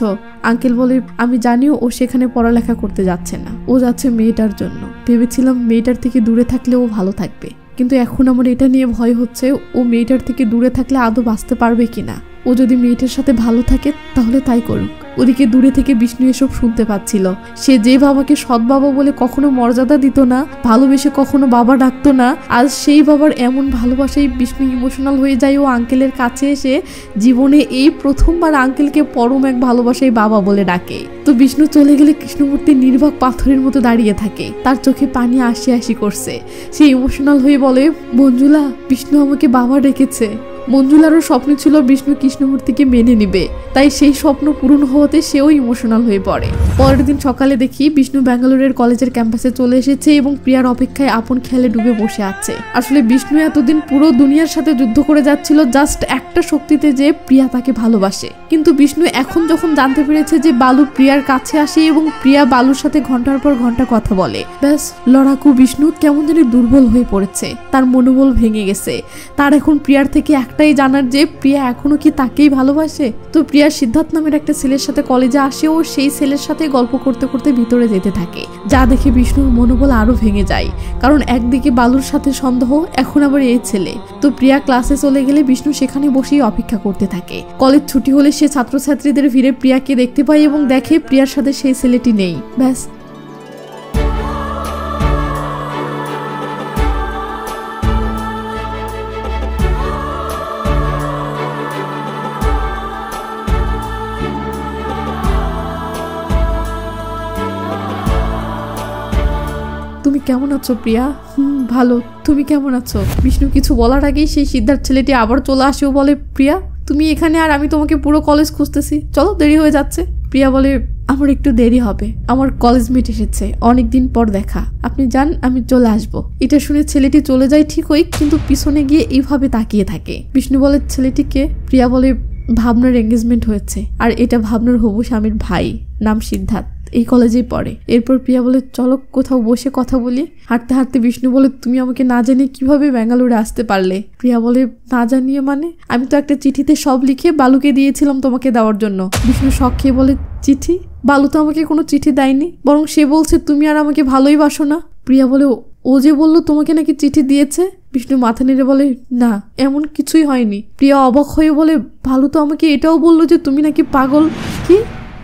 আঙ্কেল বলে, আমি জানিও ও সেখানে পড়ালেখা করতে যাচ্ছে না, ও যাচ্ছে মেয়েটার জন্য। ভেবেছিলাম মেয়েটার থেকে দূরে থাকলে ও ভালো থাকবে, কিন্তু এখন আমার এটা নিয়ে ভয় হচ্ছে ও মেয়েটার থেকে দূরে থাকলে আদৌ বাঁচতে পারবে কিনা। ও যদি মেয়েটার সাথে ভালো থাকে তাহলে তাই করুক। ওদিকে দূরে থেকে বিষ্ণু এসব শুনতে পাচ্ছিল। সে যে বাবাকে সৎ বাবা বলে কখনো মর্যাদা দিত না, ভালোবেসে কখনো বাবা ডাকতো না, আজ সেই বাবার এমন ভালোবাসায় বিষ্ণু ইমোশনাল হয়ে যায় ও আঙ্কেলের কাছে এসে জীবনে এই প্রথমবার আঙ্কেলকে পরম এক ভালোবাসায় বাবা বলে ডাকে। তো বিষ্ণু চলে গেলে কৃষ্ণমূর্তি নির্বাক পাথরের মতো দাঁড়িয়ে থাকে, তার চোখে পানি আসি আসি করছে। সে ইমোশনাল হয়ে বলে, মঞ্জুলা, বিষ্ণু আমাকে বাবা ডেকেছে। মঞ্জুলারও স্বপ্ন ছিল বিষ্ণু কৃষ্ণমূর্তিকে মেনে নিবে, তাই সেই স্বপ্ন পূরণ হওয়াতে সেও ইমোশনাল হয়ে পড়ে। পরের দিন সকালে দেখি বিষ্ণু বেঙ্গালুরুর কলেজের ক্যাম্পাসে চলে এসেছে এবং প্রিয়ার অপেক্ষায় আপন খেয়ালে ডুবে বসে আছে। আসলে বিষ্ণু এতদিন পুরো দুনিয়ার সাথে যুদ্ধ করে যাচ্ছিল জাস্ট একটা শক্তিতে, যে প্রিয়া তাকে ভালোবাসে। কিন্তু বিষ্ণু এখন যখন জানতে পেরেছে যে বালু প্রিয়ার কাছে আসে এবং প্রিয়া বালুর সাথে ঘন্টার পর ঘন্টা কথা বলে, ব্যাস লড়াকু বিষ্ণু কেমন যেন দুর্বল হয়ে পড়েছে, তার মনোবল ভেঙে গেছে। তার এখন প্রিয়ার থেকে একটাই জানার যে প্রিয়া এখনো কি তাকেই ভালোবাসে। তো প্রিয়া সিদ্ধার্থ নামের একটা ছেলের সাথে কলেজে আসে ও সেই ছেলের সাথে গল্প করতে করতে ভিতরে যেতে থাকে, যা দেখে বিষ্ণুর মনোবল আরো ভেঙে যায়, কারণ একদিকে বালুর সাথে সন্দেহ, এখন আবার এই ছেলে। তো প্রিয়া ক্লাসে চলে গেলে বিষ্ণু সেখানে বসেই অপেক্ষা করতে থাকে। কলেজ ছুটি হলে সে ছাত্রছাত্রীদের ভিড়ে প্রিয়াকে দেখতে পায় এবং দেখে প্রিয়ার সাথে সেই ছেলেটি নেই। ব্যাস তুমি কেমন আছো প্রিয়া? ভালো, তুমি কেমন আছো? বিষ্ণু কিছু বলার আগেই সেই সিদ্ধার্থ ছেলেটি আবার চলে আসে ও বলে, প্রিয়া তুমি এখানে আর আমি তোমাকে পুরো কলেজ খুঁজতেছি, চলো দেরি হয়ে যাচ্ছে। প্রিয়া বলে, আমার একটু দেরি হবে, আমার কলেজ মেট এসেছে, অনেকদিন পর দেখা, আপনি যান, আমি চলে আসবো। এটা শুনে ছেলেটি চলে যায় ঠিকই, কিন্তু পিছনে গিয়ে এইভাবে তাকিয়ে থাকে। বিষ্ণু বলে, ছেলেটিকে? প্রিয়া বলে, ভাবনার এঙ্গেজমেন্ট হয়েছে, আর এটা ভাবনার হবু স্বামীর ভাই, নাম সিদ্ধার্থ, এই কলেজেই পড়ে। এরপর প্রিয়া বলে, চলো কোথাও বসে কথা বলি। হাঁটতে হাঁটতে বিষ্ণু বলে, তুমি আমাকে না জানিয়ে কিভাবে বেঙ্গালুরু আসতে পারলে? প্রিয়া বলে, না জানিয়ে মানে? আমি তো একটা চিঠিতে সব লিখে বালুকে দিয়েছিলাম তোমাকে দেওয়ার জন্য। বিষ্ণু শখ খেয়ে বলে, চিঠি? বালু তো আমাকে কোনো চিঠি দেয়নি, বরং সে বলছে তুমি আর আমাকে ভালোই বাসো না। প্রিয়া বলে, ও যে বললো তোমাকে নাকি চিঠি দিয়েছে। বিষ্ণু মাথা নেড়ে বলে, না এমন কিছুই হয়নি। প্রিয়া অবাক হয়ে বলে, ভালু তো আমাকে এটাও বললো যে তুমি নাকি পাগল। কি?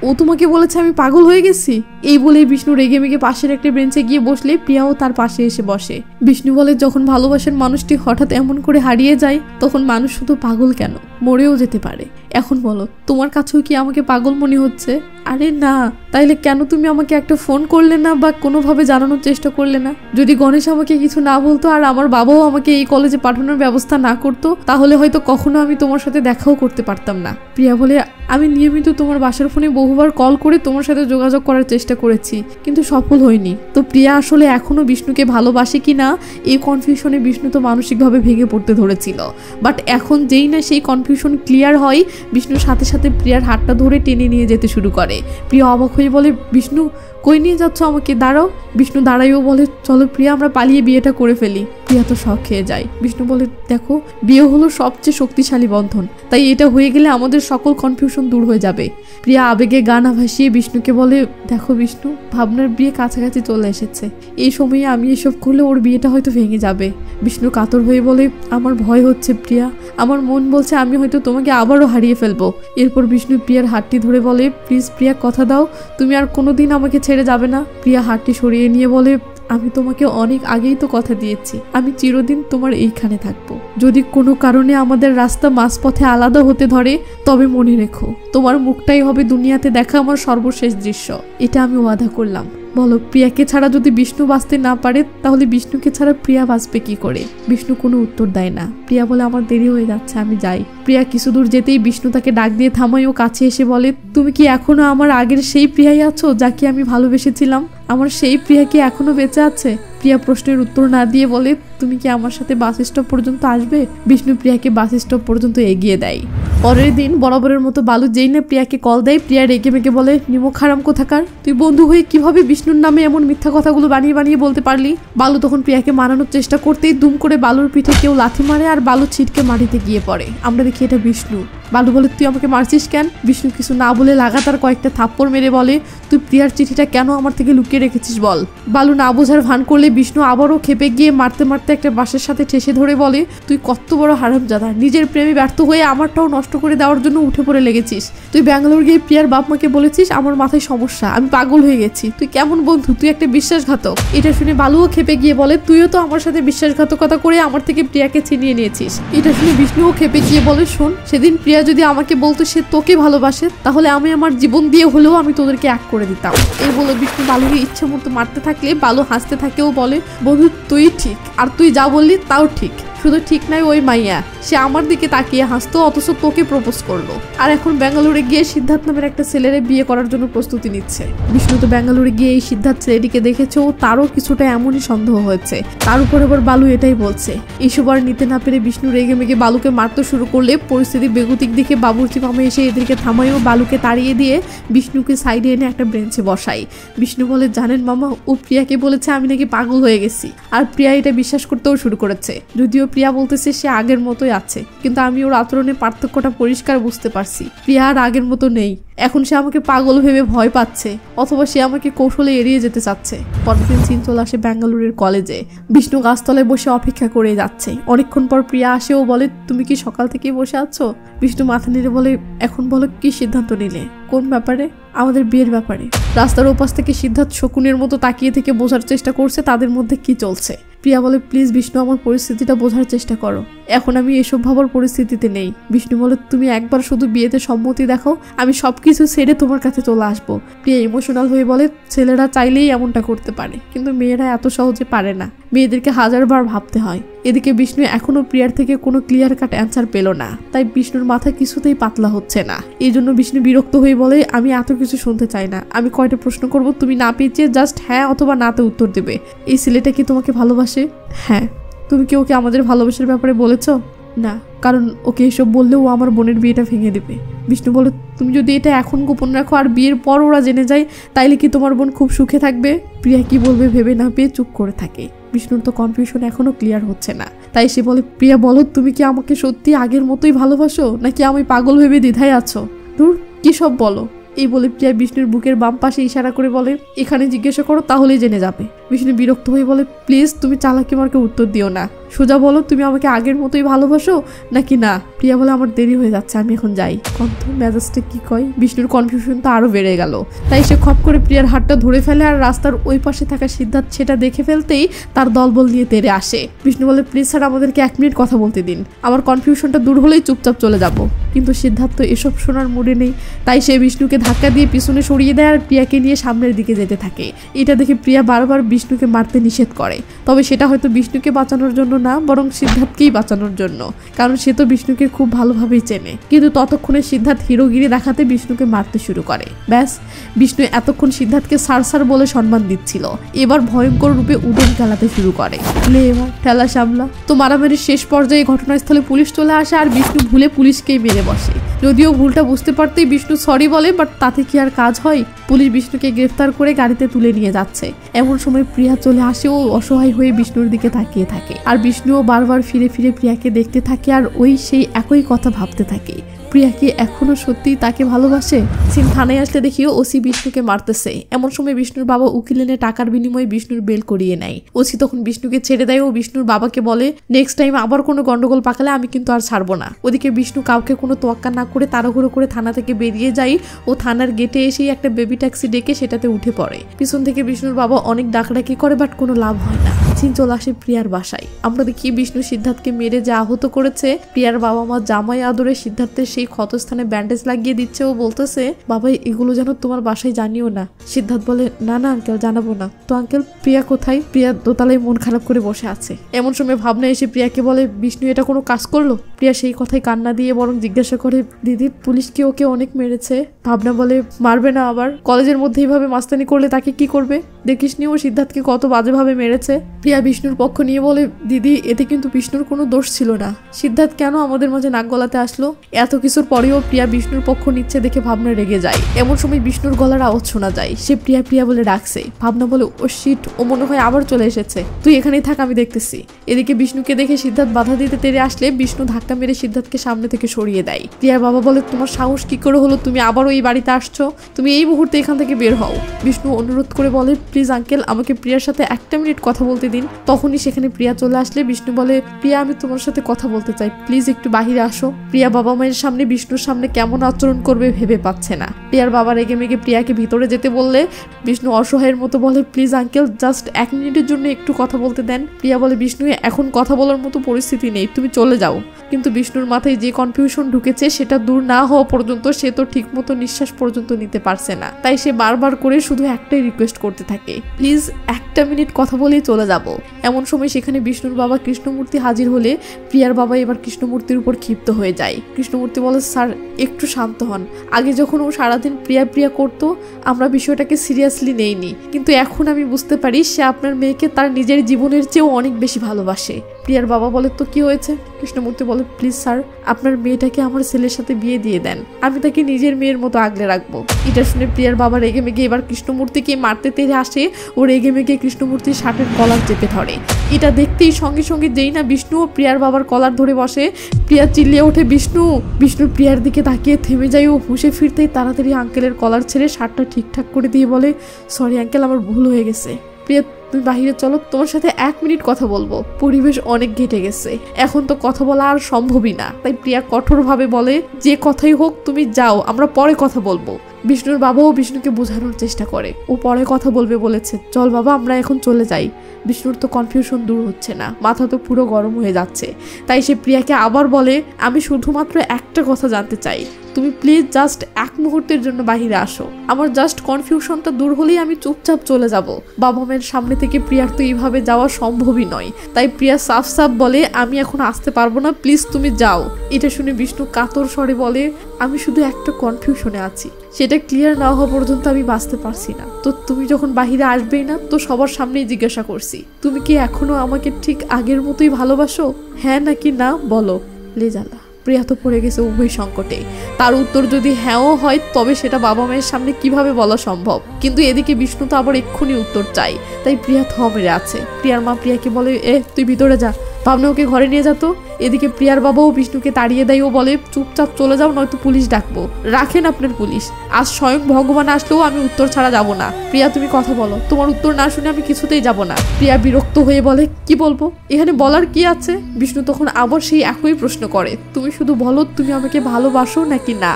ও তোমাকে বলেছে আমি পাগল হয়ে গেছি? এই বলে বিষ্ণু রেগে মেগে পাশের একটা বেঞ্চে গিয়ে বসলে প্রিয়াও তার পাশে এসে বসে। বিষ্ণু বলে, যখন ভালোবাসার মানুষটি হঠাৎ এমন করে হারিয়ে যায় তখন মানুষ শুধু পাগল কেন, মরেও যেতে পারে। এখন বলো, তোমার কাছেও কি আমাকে পাগল মনে হচ্ছে? আরে না, তাইলে কেন তুমি আমাকে একটা ফোন করলে না বা কোনোভাবে জানানোর চেষ্টা করলে না? যদি গণেশ আমাকে কিছু না বলতো আর আমার বাবাও আমাকে এই কলেজে পাঠানোর ব্যবস্থা না করতো, তাহলে হয়তো কখনো আমি তোমার সাথে দেখাও করতে পারতাম না। প্রিয়া বলে, আমি নিয়মিত তোমার বাসার ফোনে বহুবার কল করে তোমার সাথে যোগাযোগ করার চেষ্টা করেছি, কিন্তু সফল হয়নি। তো প্রিয়া আসলে এখনো বিষ্ণুকে ভালোবাসে কিনা এই কনফিউশনে বিষ্ণু তো মানসিকভাবে ভেঙে পড়তে ধরেছিল। বাট এখন যেই না সেই কনফিউশন ক্লিয়ার হয়, বিষ্ণুর সাথে সাথে প্রিয়ার হাতটা ধরে টেনে নিয়ে যেতে শুরু করে। প্রিয়া অবাক হয়ে বলে, বিষ্ণু কই নিয়ে যাচ্ছ আমাকে? দাঁড়াও। বিষ্ণু দাঁড়াইও বলে, চলো প্রিয়া আমরা পালিয়ে বিয়েটা করে ফেলি। প্রিয়া তো শখ খেয়ে যায়। বিষ্ণু বলে, দেখো বিয়ে হলো সবচেয়ে শক্তিশালী বন্ধন, তাই এটা হয়ে গেলে আমাদের সকল কনফিউশন দূর হয়ে যাবে। প্রিয়া আবেগে গানা ভাসিয়ে বিষ্ণুকে বলে, দেখো বিষ্ণু, ভাবনার বিয়ে কাছাকাছি চলে এসেছে, এই সময়ে আমি এসব করলে ওর বিয়েটা হয়তো ভেঙে যাবে। বিষ্ণু কাতর হয়ে বলে, আমার ভয় হচ্ছে প্রিয়া, আমার মন বলছে আমি হয়তো তোমাকে আবারও হারিয়ে ফেলবো। এরপর বিষ্ণু প্রিয়ার হাতটি ধরে বলে, প্লিজ প্রিয়া কথা দাও, তুমি আর কোনোদিন আমাকে ছেড়ে যাবে না। প্রিয়া হাতটি সরিয়ে নিয়ে বলে, আমি তোমাকে অনেক আগেই তো কথা দিয়েছি আমি চিরদিন তোমার এইখানে থাকবো। যদি কোনো কারণে আমাদের রাস্তা মাঝপথে আলাদা হতে ধরে তবে মনে রেখো তোমার মুখটাই হবে দুনিয়াতে দেখা আমার সর্বশেষ দৃশ্য। এটা আমি ওয়াদা করলাম। বলো, প্রিয়াকে ছাড়া যদি বিষ্ণু বাঁচতে না পারে তাহলে বিষ্ণুকে ছাড়া প্রিয়া বাঁচবে কি করে? বিষ্ণু কোনো উত্তর দেয় না। প্রিয়া বলে, আমার দেরি হয়ে যাচ্ছে, আমি যাই। প্রিয়া কিছু দূর যেতেই বিষ্ণু তাকে ডাক দিয়ে থামায় ও কাছে এসে বলে, তুমি কি এখনো আমার আগের সেই প্রিয়াই আছো যাকে আমি ভালোবেসেছিলাম? আমার সেই প্রিয়া কি এখনো বেঁচে আছে? প্রিয়া প্রশ্নের উত্তর না দিয়ে বলে, তুমি কি আমার সাথে বাস স্টপ পর্যন্ত আসবে? বিষ্ণু প্রিয়াকে বাস স্টপ পর্যন্ত এগিয়ে দেয়। পরের দিন বরাবরের মতো বালু যেই না প্রিয়াকে কল দেয়, প্রিয়া রেগে মেগে বলে, নিমক হারাম কোথাকার, তুই বন্ধু হয়ে কিভাবে বিষ্ণুর নামে এমন মিথ্যা কথাগুলো বানিয়ে বানিয়ে বলতে পারলি? বালু তখন প্রিয়াকে মানানোর চেষ্টা করতেই দুম করে বালুর পিঠে কেউ লাথি মারে আর বালু ছিটকে মাটিতে গিয়ে পড়ে। আমরা দেখি এটা বিষ্ণু। বালু বলে, তুই আমাকে মারছিস কেন? বিষ্ণু কিছু না বলে লাগাতার কয়েকটা থাপ্পড় মেরে বলে, তুই প্রিয়ার চিঠিটা কেন আমার থেকে লুকিয়ে রেখেছিস বল। বালু না বোঝার ভান করলে বিষ্ণু আবারও খেপে গিয়ে মারতে মারতে একটা বাঁশের সাথে ঠেসে ধরে বলে, তুই কত বড় হারামজাদা, নিজের প্রেমে ব্যর্থ হয়ে আমারটাও নষ্ট করে দেওয়ার জন্য উঠে পড়ে লেগেছিস। তুই ব্যাঙ্গালোর গিয়ে প্রিয়ার বাপ মাকে বলেছিস আমার মাথায় সমস্যা, আমি পাগল হয়ে গেছি। তুই কেমন বন্ধু, তুই একটা বিশ্বাসঘাতক। এটা শুনে বালুও খেপে গিয়ে বলে, তুইও তো আমার সাথে বিশ্বাসঘাতকতা করে আমার থেকে প্রিয়াকে ছিনিয়ে নিয়েছিস। এটা শুনে বিষ্ণুও খেপে গিয়ে বলে, শোন, সেদিন প্রিয়া যদি আমাকে বলতো সে তোকে ভালোবাসে তাহলে আমি আমার জীবন দিয়ে হলেও আমি তোদেরকে এক করে দিতাম। এই বলে বিষ্ণু বালুকে ইচ্ছে মতো মারতে থাকলে বালু হাসতে থাকে ও বলে, বন্ধু তুই ঠিক, আর তুই যা বললি তাও ঠিক, শুধু ঠিক নাই ওই মাইয়া, সে আমার দিকে তাকিয়ে হাসতো অথচ তোকে প্রপোজ করলো, আর এখন ব্যাঙ্গালোরে গিয়ে সিদ্ধার্থ নামের একটা ছেলেরে বিয়ে করার জন্য প্রস্তুতি নিচ্ছে। বিষ্ণু তো ব্যাঙ্গালোরে গিয়ে এই সিদ্ধার্থ ছেলেটিকে দেখেছে ও তারও কিছুটা এমনই সন্দেহ হয়েছে। তার উপর আবার বালু এটাই বলছে। এইসব আর নিতে না পেরে বিষ্ণু রেগে মেগে বালুকে মারতে শুরু করলে পরিস্থিতি বেগতিক দিকে বাবুর্চি মামা এসে এদেরকে থামায় ও বালুকে তাড়িয়ে দিয়ে বিষ্ণুকে সাইডে এনে একটা বেঞ্চে বসাই। বিষ্ণু বলে, জানেন মামা, ও প্রিয়াকে বলেছে আমি নাকি পাগল হয়ে গেছি, আর প্রিয়া এটা বিশ্বাস করতেও শুরু করেছে। যদিও প্রিয়া বলতেছে সে আগের মতোই আছে, কিন্তু আমি ওর আচরণে পার্থক্যটা পরিষ্কার বুঝতে পারছি। প্রিয়া আর আগের মতো নেই, এখন সে আমাকে পাগল ভেবে ভয় পাচ্ছে, অথবা সে আমাকে কৌশলে এড়িয়ে যেতে চাচ্ছে। পরের দিন সিন চলে আসে ব্যাঙ্গালোরের কলেজে। বিষ্ণু গাছতলায় বসে অপেক্ষা করে যাচ্ছে। অনেকক্ষণ পর প্রিয়া আসে ও বলে, তুমি কি সকাল থেকেই বসে আছো? বিষ্ণু মাথা নেড়ে বলে, এখন বলো কি সিদ্ধান্ত নিলে? কোন ব্যাপারে? আমাদের বিয়ের ব্যাপারে। রাস্তার ওপাশ থেকে সিদ্ধার্থ শকুনের মতো তাকিয়ে থেকে বোঝার চেষ্টা করছে তাদের মধ্যে কি চলছে। প্রিয়া বলে, প্লিজ বিষ্ণু, আমার পরিস্থিতিটা বোঝার চেষ্টা করো, এখন আমি এসব ভাবার পরিস্থিতিতে নেই। বিষ্ণু বলে, তুমি একবার শুধু বিয়েতে সম্মতি দেখো, আমি সবকিছু ছেড়ে তোমার কাছে চলে আসবো। প্রিয়া ইমোশনাল হয়ে বলে, ছেলেরা চাইলেই এমনটা করতে পারে, কিন্তু মেয়েরা এত সহজে পারে না, মেয়েদেরকে হাজারবার ভাবতে হয়। এদিকে বিষ্ণু এখনো প্রিয়ার থেকে কোনো ক্লিয়ার কাট অ্যান্সার পেল না, তাই বিষ্ণুর মাথা কিছুতেই পাতলা হচ্ছে না। এই জন্য বিষ্ণু বিরক্ত হয়ে বলে, আমি এত কিছু শুনতে চাই না, আমি কয়টা প্রশ্ন করব, তুমি না পেয়েছে জাস্ট হ্যাঁ অথবা নাতে উত্তর দেবে। এই ছেলেটা কি তোমাকে ভালোবাসে? হ্যাঁ। তুমি কি ওকে আমাদের ভালোবাসার ব্যাপারে বলেছ? না, কারণ ওকে এসব বললেও ও আমার বোনের বিয়েটা ভেঙে দেবে। বিষ্ণু বলে, তুমি যদি এটা এখন গোপন রাখো আর বিয়ের পর ওরা জেনে যায় তাইলে কি তোমার বোন খুব সুখে থাকবে? প্রিয়া কি বলবে ভেবে না পেয়ে চুপ করে থাকে। বিষ্ণুর তো কনফিউশন এখনো ক্লিয়ার হচ্ছে না, তাই সে বলে, প্রিয়া বলো, তুমি কি আমাকে সত্যি আগের মতোই ভালোবাসো, নাকি আমি পাগল ভেবে দ্বিধায় আছো? দূর, কি সব বলো। এই বলে প্রিয়া বিষ্ণুর বুকের বাম পাশে ইশারা করে বলে, এখানে জিজ্ঞাসা করো তাহলেই জেনে যাবে। বিষ্ণু বিরক্ত হয়ে বলে, প্লিজ তুমি চালাকি মার্কে উত্তর দিও না, সোজা বলো তুমি আমাকে আগের মতোই ভালোবাসো নাকি না। প্রিয়া বলে, আমার দেরি হয়ে যাচ্ছে, আমি এখন যাই। কন্ত মেজাজটা কি কয়। বিষ্ণুর কনফিউশন তো আরো বেড়ে গেল, তাই সে খপ করে প্রিয়ার হাতটা ধরে ফেলে আর রাস্তার ওই পাশে থাকা সিদ্ধার্থ সেটা দেখে ফেলতেই তার দলবল নিয়ে তেড়ে আসে। বিষ্ণু বলে, প্লিজ স্যার, আমাদেরকে 1 মিনিট কথা বলতে দিন, আমার কনফিউশনটা দূর হলেই চুপচাপ চলে যাব। কিন্তু সিদ্ধার্থ এসব শোনার মুডে নেই, তাই সে বিষ্ণুকে ধাক্কা দিয়ে পিছনে সরিয়ে দেয় আর প্রিয়াকে নিয়ে সামনের দিকে যেতে থাকে। এটা দেখে প্রিয়া বারবার বিষ্ণুকে মারতে নিষেধ করে, তবে সেটা হয়তো বিষ্ণুকে বাঁচানোর জন্য না, বরং সিদ্ধার্থকেই বাঁচানোর জন্য, কারণ সে তো বিষ্ণুকে খুব ভালোভাবেই চেনে। কিন্তু ততক্ষণে সিদ্ধার্থ হিরোগিরি দেখাতে বিষ্ণুকে মারতে শুরু করে। ব্যাস, বিষ্ণু এতক্ষণ সিদ্ধার্থকে সার সার বলে সম্মান দিচ্ছিল, এবার ভয়ঙ্কর রূপে উদম খেলাতে শুরু করে। এবার ঠেলা সামলা। তো মারামারির শেষ পর্যায়ে ঘটনাস্থলে পুলিশ চলে আসে আর বিষ্ণু ভুলে পুলিশকেই মেরে বসে। যদিও ভুলটা বুঝতে পারতেই বিষ্ণু সরি বলে, বাট তাতে কি আর কাজ হয়? পুলিশ বিষ্ণুকে গ্রেফতার করে গাড়িতে তুলে নিয়ে যাচ্ছে। এমন সময় প্রিয়া চলে আসে ও অসহায় হয়ে বিষ্ণুর দিকে তাকিয়ে থাকে, আর বিষ্ণুও বারবার ফিরে ফিরে প্রিয়াকে দেখতে থাকে আর ওই সেই একই কথা ভাবতে থাকে। প্রিয়া কি এখনো সত্যি তাকে ভালোবাসে? সিন থানায় আসলে দেখিও ওসি বিষ্ণুকে মারতেছে। এমন সময় বিষ্ণুর বাবা উকিল এনে টাকার বিনিময়ে বিষ্ণুর বেল করিয়ে নেয়। ওসি তখন বিষ্ণুকে ছেড়ে দেয় ও বিষ্ণুর বাবাকে বলে নেক্সট টাইম আবার কোনো গন্ডগোল পাকালে আমি কিন্তু আর ছাড়বো না। ওদিকে বিষ্ণু কাউকে কোনো তোয়াক্কা না করে তাড়াহুড়ো করে থানা থেকে বেরিয়ে যায় ও থানার গেটে এসেই একটা বেবি ট্যাক্সি ডেকে সেটাতে উঠে পড়ে। পিছন থেকে বিষ্ণুর বাবা অনেক ডাকাডাকি করে বাট কোনো লাভ হয় না। সিন চলে আসে প্রিয়ার বাসায়। আমরা দেখি বিষ্ণু সিদ্ধার্থকে মেরে যে আহত করেছে, প্রিয়ার বাবা মা জামাই আদরে সিদ্ধার্থের সেই ক্ষতস্থানে ব্যান্ডেজ লাগিয়ে দিচ্ছে ও বলতেছে বাবা এগুলো যেন তোমার বাসায় জানিও না। সিদ্ধার্থ বলে না না আঙ্কেল জানাবো না। তো আঙ্কেল প্রিয়া কোথায়? প্রিয়া দোতলায় মন খারাপ করে বসে আছে। এমন সময় ভাবনা এসে প্রিয়াকে বলে বিষ্ণু এটা কোনো কাজ করলো? প্রিয়া সেই কথাই কান্না দিয়ে বরং জিজ্ঞাসা করে দিদি পুলিশ কি ওকে অনেক মেরেছে? ভাবনা বলে মারবে না আবার? কলেজের মধ্যে এইভাবে মাস্তানি করলে তাকে কি করবে? দেখিস নি ও সিদ্ধার্থকে কত বাজেভাবে মেরেছে। প্রিয়া বিষ্ণুর পক্ষ নিয়ে বলে দিদি এতে কিন্তু বিষ্ণুর কোনো দোষ ছিল না। সিদ্ধার্থ কেন আমাদের মাঝে নাক গলাতে আসলো? এত কিছুর পরেও প্রিয়া বিষ্ণুর পক্ষ নিচ্ছে দেখে ভাবনা রেগে যায়। এমন সময় বিষ্ণুর গলার আওয়াজ শোনা যায়। সে প্রিয়া প্রিয়া বলে ডাকছে। ভাবনা বলে ও শিট, ও মনে হয় আবার চলে এসেছে, তুই এখানেই থাক আমি দেখতেছি। এদিকে বিষ্ণুকে দেখে সিদ্ধার্থ বাধা দিতে তেড়ে আসলে বিষ্ণু ধাক্কা মেরে সিদ্ধার্থকে সামনে থেকে সরিয়ে দেয়। প্রিয়ার বাবা বলে তোমার সাহস কি করে হলো? তুমি আবারও এই বাড়িতে আসছো? তুমি এই মুহূর্তে এখান থেকে বের হও। বিষ্ণু অনুরোধ করে বলে প্লিজ আঙ্কেল আমাকে প্রিয়ার সাথে একটা মিনিট কথা বলতে দিন। তখনই সেখানে প্রিয়া চলে আসলে বিষ্ণু বলে প্রিয়া আমি তোমার সাথে কথা বলতে চাই, প্লিজ একটু বাহিরে আসো। প্রিয়া বাবা মায়ের সামনে বিষ্ণুর সামনে কেমন আচরণ করবে ভেবে পাচ্ছে না। প্রিয়ার বাবা রেগে মেগে প্রিয়াকে ভিতরে যেতে বললে বিষ্ণু অসহায়ের মতো বলে প্লিজ আঙ্কেল জাস্ট 1 মিনিটের জন্য একটু কথা বলতে দেন। প্রিয়া বলে বিষ্ণু এখন কথা বলার মতো পরিস্থিতি নেই, তুমি চলে যাও। কিন্তু বিষ্ণুর মাথায় যে কনফিউশন ঢুকেছে সেটা দূর না হওয়া পর্যন্ত সে তো ঠিক মতো নিঃশ্বাস পর্যন্ত নিতে পারছে না। তাই সে বারবার করে শুধু একটাই রিকোয়েস্ট করতে থাকে প্লিজ 1 মিনিট কথা বলেই চলে যাব। এমন সময় সেখানে বিষ্ণুর বাবা কৃষ্ণমূর্তি হাজির হলে প্রিয়ার বাবা এবার কৃষ্ণমূর্তির উপর ক্ষিপ্ত হয়ে যায়। কৃষ্ণমূর্তি বলে স্যার একটু শান্ত হন। আগে যখন ও সারাদিন প্রিয়া প্রিয়া করতো আমরা বিষয়টাকে সিরিয়াসলি নেইনি, কিন্তু এখন আমি বুঝতে পারি সে আপনার মেয়েকে তার নিজের জীবনের চেয়েও অনেক বেশি ভালোবাসে। প্রিয়ার বাবা বলে তো কি হয়েছে? কৃষ্ণমূর্তি বলে প্লিজ স্যার আপনার মেয়েটাকে আমার ছেলের সাথে বিয়ে দিয়ে দেন, আমি তাকে নিজের মেয়ের মতো আগলে রাখবো। এটা শুনে প্রিয়ার বাবা রেগে মেগে এবার কৃষ্ণমূর্তিকে মারতে তেড়ে আসে ও রেগে মেগে কৃষ্ণমূর্তির শার্টের কলার চেপে ধরে। এটা দেখতেই সঙ্গে সঙ্গে যেই না বিষ্ণু ও প্রিয়ার বাবার কলার ধরে বসে, প্রিয়া চিল্লিয়ে ওঠে বিষ্ণু। বিষ্ণু প্রিয়ার দিকে তাকিয়ে থেমে যায় ও হুঁশে ফিরতেই তাড়াতাড়ি আঙ্কেলের কলার ছেড়ে শার্টটা ঠিকঠাক করে দিয়ে বলে সরি আঙ্কেল আমার ভুল হয়ে গেছে। প্রিয়া তুমি বাহিরে চলো, তোমার সাথে 1 মিনিট কথা বলবো। পরিবেশ অনেক ঘেটে গেছে, এখন তো কথা বলা আর সম্ভবই না। তাই প্রিয়া কঠোরভাবে বলে যে কথাই হোক তুমি যাও, আমরা পরে কথা বলবো। বিষ্ণুর বাবাও বিষ্ণুকে বোঝানোর চেষ্টা করে, ও পরে কথা বলবে বলেছে, চল বাবা আমরা এখন চলে যাই। বিষ্ণুর তো কনফিউশন দূর হচ্ছে না, মাথা তো পুরো গরম হয়ে যাচ্ছে। তাই সে প্রিয়াকে আবার বলে আমি শুধুমাত্র একটা কথা জানতে চাই, তুমি প্লিজ জাস্ট 1 মুহূর্তের জন্য বাহিরে আসো। আমার জাস্ট কনফিউশনটা দূর হলেই আমি চুপচাপ চলে যাব। বাবা মায়ের সামনে থেকে প্রিয়ার তো এইভাবে যাওয়া সম্ভবই নয়। তাই প্রিয়া সাফ সাফ বলে আমি এখন আসতে পারবো না, প্লিজ তুমি যাও। এটা শুনে বিষ্ণু কাতর স্বরে বলে আমি শুধু একটা কনফিউশনে আছি, সেটা ক্লিয়ার না হওয়া পর্যন্ত আমি বাঁচতে পারছি না। তো তুমি যখন বাহিরে আসবেই না তো সবার সামনেই জিজ্ঞাসা করছি তুমি কি এখনো আমাকে ঠিক আগের মতোই ভালোবাসো, হ্যাঁ নাকি না বলো। লেজালা প্রিয়া তো পড়ে গেছে উভয় সংকটে। তার উত্তর যদি হ্যাঁও হয় তবে সেটা বাবা মায়ের সামনে কিভাবে বলা সম্ভব, কিন্তু এদিকে বিষ্ণু তো আবার এক্ষুনি উত্তর চাই। তাই প্রিয়া থ মেরে আছে। প্রিয়ার মা প্রিয়াকে বলে তুই ভিতরে যা, ভাবনা ওকে ঘরে নিয়ে যেত। এদিকে প্রিয়ার বাবাও বিষ্ণুকে তাড়িয়ে দেয় ও বলে চুপচাপ চলে যাও নয়তো পুলিশ ডাকবো। রাখেন আপনার পুলিশ, আজ স্বয়ং ভগবান আসলেও আমি উত্তর ছাড়া যাব না। প্রিয়া তুমি কথা বলো, তোমার উত্তর না শুনে আমি কিছুতেই যাব না। প্রিয়া বিরক্ত হয়ে বলে কি বলবো, এখানে বলার কি আছে? বিষ্ণু তখন আবার সেই একই প্রশ্ন করে তুমি শুধু বলো তুমি আমাকে ভালোবাসো নাকি না।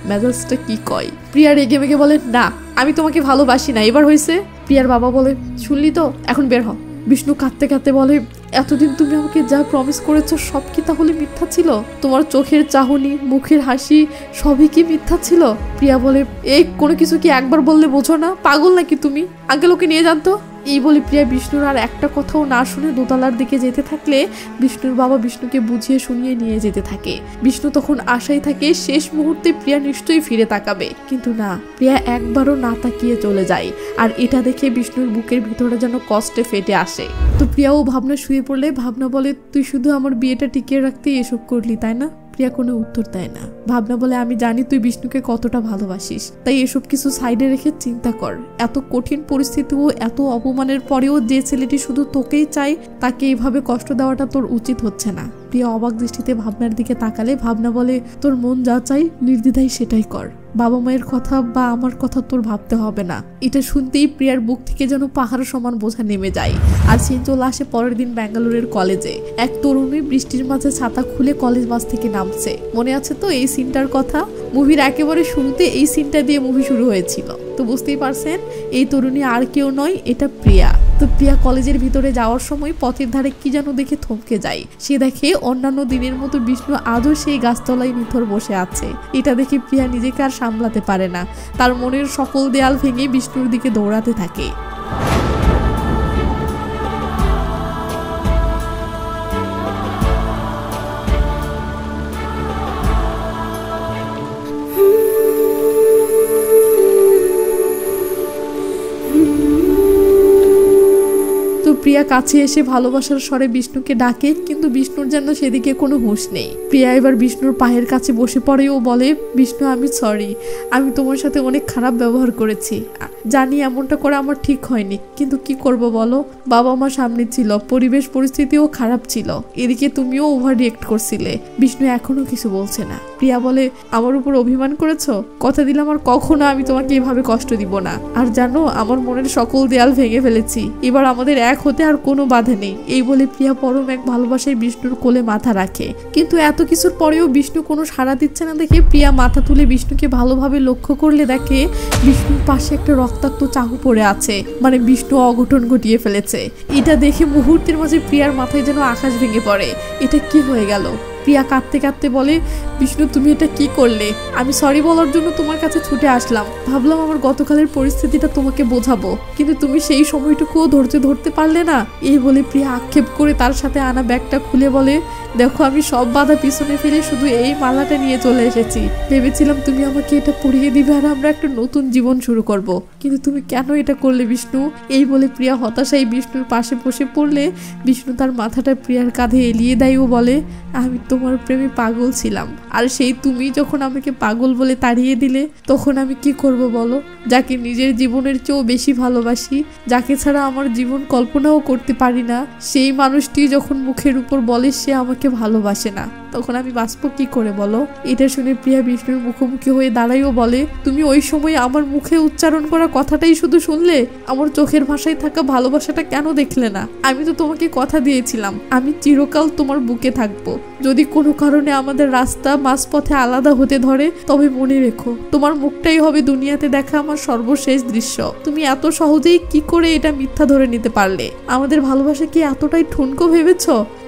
মেজাজটা কি কয়। প্রিয়া রেগে মেগে বলে না আমি তোমাকে ভালোবাসি না, এবার হয়েছে। প্রিয়ার বাবা বলে শুনলি তো, এখন বের হ। বিষ্ণু কাঁদতে কাঁদতে বলে এতদিন তুমি আমাকে যা প্রমিস করেছো সব কি তাহলে মিথ্যা ছিল? তোমার চোখের চাহনি, মুখের হাসি সবই কি মিথ্যা ছিল? প্রিয়া বলে এই কোনো কিছু কি একবার বললে বোঝো না, পাগল নাকি তুমি? আঙ্কেল ওকে নিয়ে জানতো। এই বলে প্রিয়া বিষ্ণুর আর একটা কথাও না শুনে দোতলার দিকে যেতে থাকলে বিষ্ণুর বাবা বিষ্ণুকে বুঝিয়ে শুনিয়ে নিয়ে যেতে থাকে। বিষ্ণু তখন আশায় থাকে শেষ মুহূর্তে প্রিয়া নিশ্চয়ই ফিরে তাকাবে, কিন্তু না, প্রিয়া একবারও না তাকিয়ে চলে যায়। আর এটা দেখে বিষ্ণুর বুকের ভিতরে যেন কষ্টে ফেটে আসে। তো প্রিয়াও ভাবনা শুয়ে পড়লে ভাবনা বলে তুই শুধু আমার বিয়েটা টিকিয়ে রাখতেই এসব করলি তাই না? প্রিয়া কোনো উত্তর দেয় না। ভাবনা বলে আমি জানি তুই বিষ্ণুকে কতটা ভালোবাসিস, তাই এসব কিছু সাইডে রেখে চিন্তা কর। এত কঠিন পরিস্থিতি ও এত অপমানের পরেও যে ছেলেটি শুধু তোকেই চায় তাকে এইভাবে কষ্ট দেওয়াটা তোর উচিত হচ্ছে না। প্রিয়া অবাক দৃষ্টিতে ভাবনার দিকে তাকালে ভাবনা বলে, তোর মন যা চাই নির্দ্বিধায় সেটাই কর, বাবা মায়ের কথা বা আমার কথা তোর ভাবতে হবে না। এটা শুনতেই প্রিয়ার বুক থেকে যেন পাহাড় সমান বোঝা নেমে যায়। আর সে চলে আসে পরের দিন ব্যাঙ্গালোরের কলেজে। এক তরুণী বৃষ্টির মাঝে ছাতা খুলে কলেজ বাস থেকে নামছে। মনে আছে তো এই সিনটার কথা? মুভির একেবারে শুরুতে এই সিনটা দিয়ে মুভি শুরু হয়েছিল। তো বুঝতেই পারছেন এই তরুণী আর কেউ নয়, এটা প্রিয়া। তো প্রিয়া কলেজের ভিতরে যাওয়ার সময় পথের ধারে কি যেন দেখে থমকে যায়। সে দেখে অন্যান্য দিনের মতো বিষ্ণু আজও সেই গাছতলায় নিথর বসে আছে। এটা দেখে প্রিয়া নিজেকে আর সামলাতে পারে না, তার মনের সকল দেয়াল ভেঙে বিষ্ণুর দিকে দৌড়াতে থাকে। প্রিয়া কাছে এসে ভালোবাসার স্বরে বিষ্ণুকে ডাকে, কিন্তু বিষ্ণুর যেন সেদিকে কোনো হুঁশ নেই। প্রিয়া এবার বিষ্ণুর পায়ের কাছে বসে পড়ে ও বলে, বিষ্ণু আমি সরি, আমি তোমার সাথে অনেক খারাপ ব্যবহার করেছি, জানি এমনটা করে আমার ঠিক হয়নি, কিন্তু কি করব বলো, বাবা মা সামনে ছিল, পরিবেশ পরিস্থিতিও খারাপ ছিল, এদিকে তুমিও ওভার রিয়েক্ট করছিলে। বিষ্ণু এখনো কিছু বলছে না। প্রিয়া বলে, আমার উপর অভিমান করেছো? কথা দিলাম আর কখনো আমি তোমাকে এভাবে কষ্ট দিব না। আর জানো আমার মনের সকল দেয়াল ভেঙে ফেলেছি, এবার আমাদের এক হতে আর কোনো বাধা নেই। এই বলে প্রিয়া পরম এক ভালোবাসায় বিষ্ণুর কোলে মাথা রাখে। কিন্তু এত কিছুর পরেও বিষ্ণু কোনো সাড়া দিচ্ছে না দেখে প্রিয়া মাথা তুলে বিষ্ণুকে ভালোভাবে লক্ষ্য করলে দেখে বিষ্ণুর পাশে একটা রক্তাক্ত চাকু পড়ে আছে, মানে বিষ্ণু অঘটন ঘটিয়ে ফেলেছে। এটা দেখে মুহূর্তের মাঝে প্রিয়ার মাথায় যেন আকাশ ভেঙে পড়ে। এটা কি হয়ে গেল? প্রিয়া কাঁদতে কাঁদতে বলে, বিষ্ণু তুমি এটা কি করলে? আমি সরি বলার জন্য তোমার কাছে ছুটে আসলাম, ভাবলাম আমার গতকালের পরিস্থিতিটা তোমাকে বোঝাবো, কিন্তু তুমি সেই সময়টুকুও ধৈর্য ধরতে পারলে না। এই বলে প্রিয়া আক্ষেপ করে তার সাথে আনা ব্যাগটা খুলে বলে, দেখো আমি সব বাধা পিছনে ফেলে শুধু এই মালাটা নিয়ে চলে এসেছি, ভেবেছিলাম তুমি আমাকে এটা পরিয়ে দিবে আর আমরা একটা নতুন জীবন শুরু করব, কিন্তু তুমি কেন এটা করলে বিষ্ণু? এই বলে প্রিয়া হতাশায় বিষ্ণুর পাশে বসে পড়লে বিষ্ণু তার মাথাটা প্রিয়ার কাঁধে এলিয়ে দেয় ও বলে, আমি তোমার প্রেমে পাগল ছিলাম, আর সেই তুমি যখন আমাকে পাগল বলে তাড়িয়ে দিলে তখন আমি কি করব বলো? যাকে নিজের জীবনের চেয়েও বেশি ভালোবাসি, যাকে ছাড়া আমার জীবন কল্পনাও করতে পারি না, সেই মানুষটি যখন মুখের উপর বলে সে আমাকে ভালোবাসে না, তখন আমি বাঁচব কি করে বলো? এটা শুনে প্রিয়া বিষ্ণুর মুখোমুখি হয়ে দাঁড়াইও বলে, তুমি ওই সময় আমার মুখে উচ্চারণ করা কথাটাই শুধু শুনলে, আমার চোখের ভাষায় থাকা ভালোবাসাটা কেন দেখলে না? আমি তো তোমাকে কথা দিয়েছিলাম আমি চিরকাল তোমার বুকে থাকবো। যদি কোনো কারণে আমাদের রাস্তা মাঝপথে আলাদা হতে ধরে তবে মনে রেখো তোমার মুখটাই হবে দুনিয়াতে দেখা আমার সর্বশেষ দৃশ্য। তুমি এত সহজেই কি করে এটা মিথ্যা ধরে নিতে পারলে? আমাদের ভালোবাসা কি এতটাই ঠুনকো ভেবেছ?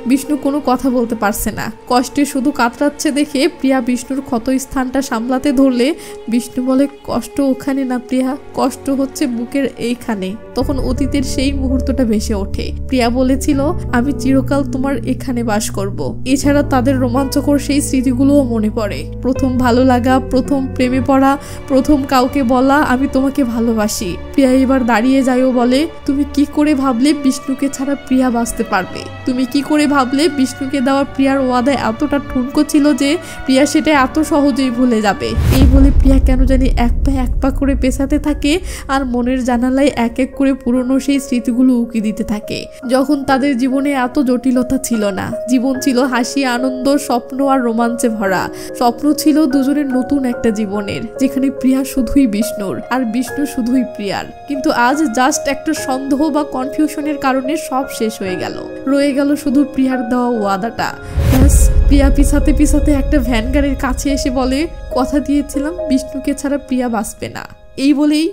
বিষ্ণু কোনো কথা বলতে পারছে না, কষ্টে শুধু কাতরাচ্ছে দেখে প্রিয়া বিষ্ণুর ক্ষত স্থানটা সামলাতে ধরলে বিষ্ণু বলে, কষ্ট ওখানে না প্রিয়া, কষ্ট হচ্ছে বুকের এইখানে। তখন অতীতের সেই মুহূর্তটা ভেসে ওঠে। প্রিয়া বলেছিল আমি চিরকাল তোমার এখানে বাস করব। এছাড়া তাদের রোমাঞ্চকর সেই স্মৃতিগুলোও মনে পড়ে, প্রথম ভালো লাগা, প্রথম প্রেমে পড়া, প্রথম কাউকে বলা আমি তোমাকে ভালোবাসি। প্রিয়া এবার দাঁড়িয়ে যায়ও বলে, তুমি কি করে ভাবলে বিষ্ণুকে ছাড়া প্রিয়া বাঁচতে পারবে? তুমি কি করে ভাবলে বিষ্ণুকে দেওয়া প্রিয়ার ওয়াদা এতটা ঠুনকো ছিল যে প্রিয়া সেটা এত সহজেই ভুলে যাবে? এই বলে প্রিয়া কেন জানি এক পা করে পেছাতে থাকে আর মনের জানালায় এক এক করে পুরনো সেই স্মৃতিগুলো উকি দিতে থাকে। যখন তাদের জীবনে এত জটিলতা ছিল না, জীবন ছিল হাসি, আনন্দ, স্বপ্ন আর রোমাঞ্চে ভরা। স্বপ্ন ছিল দুজনের নতুন একটা জীবনের, যেখানে প্রিয়া শুধুই বিষ্ণুর আর বিষ্ণু শুধুই প্রিয়ার। কিন্তু আজ জাস্ট একটা সন্দেহ বা কনফিউশনের কারণে সব শেষ হয়ে গেল। রয়ে গেল শুধু প্রিয়ার দেওয়া ওয়াদাটা। ব্যাস, প্রিয়া পিছাতে পিছাতে একটা ভ্যান গাড়ির কাছে এসে বলে, কথা দিয়েছিলাম বিষ্ণুকে ছাড়া প্রিয়া বাঁচবে না। এই বলেই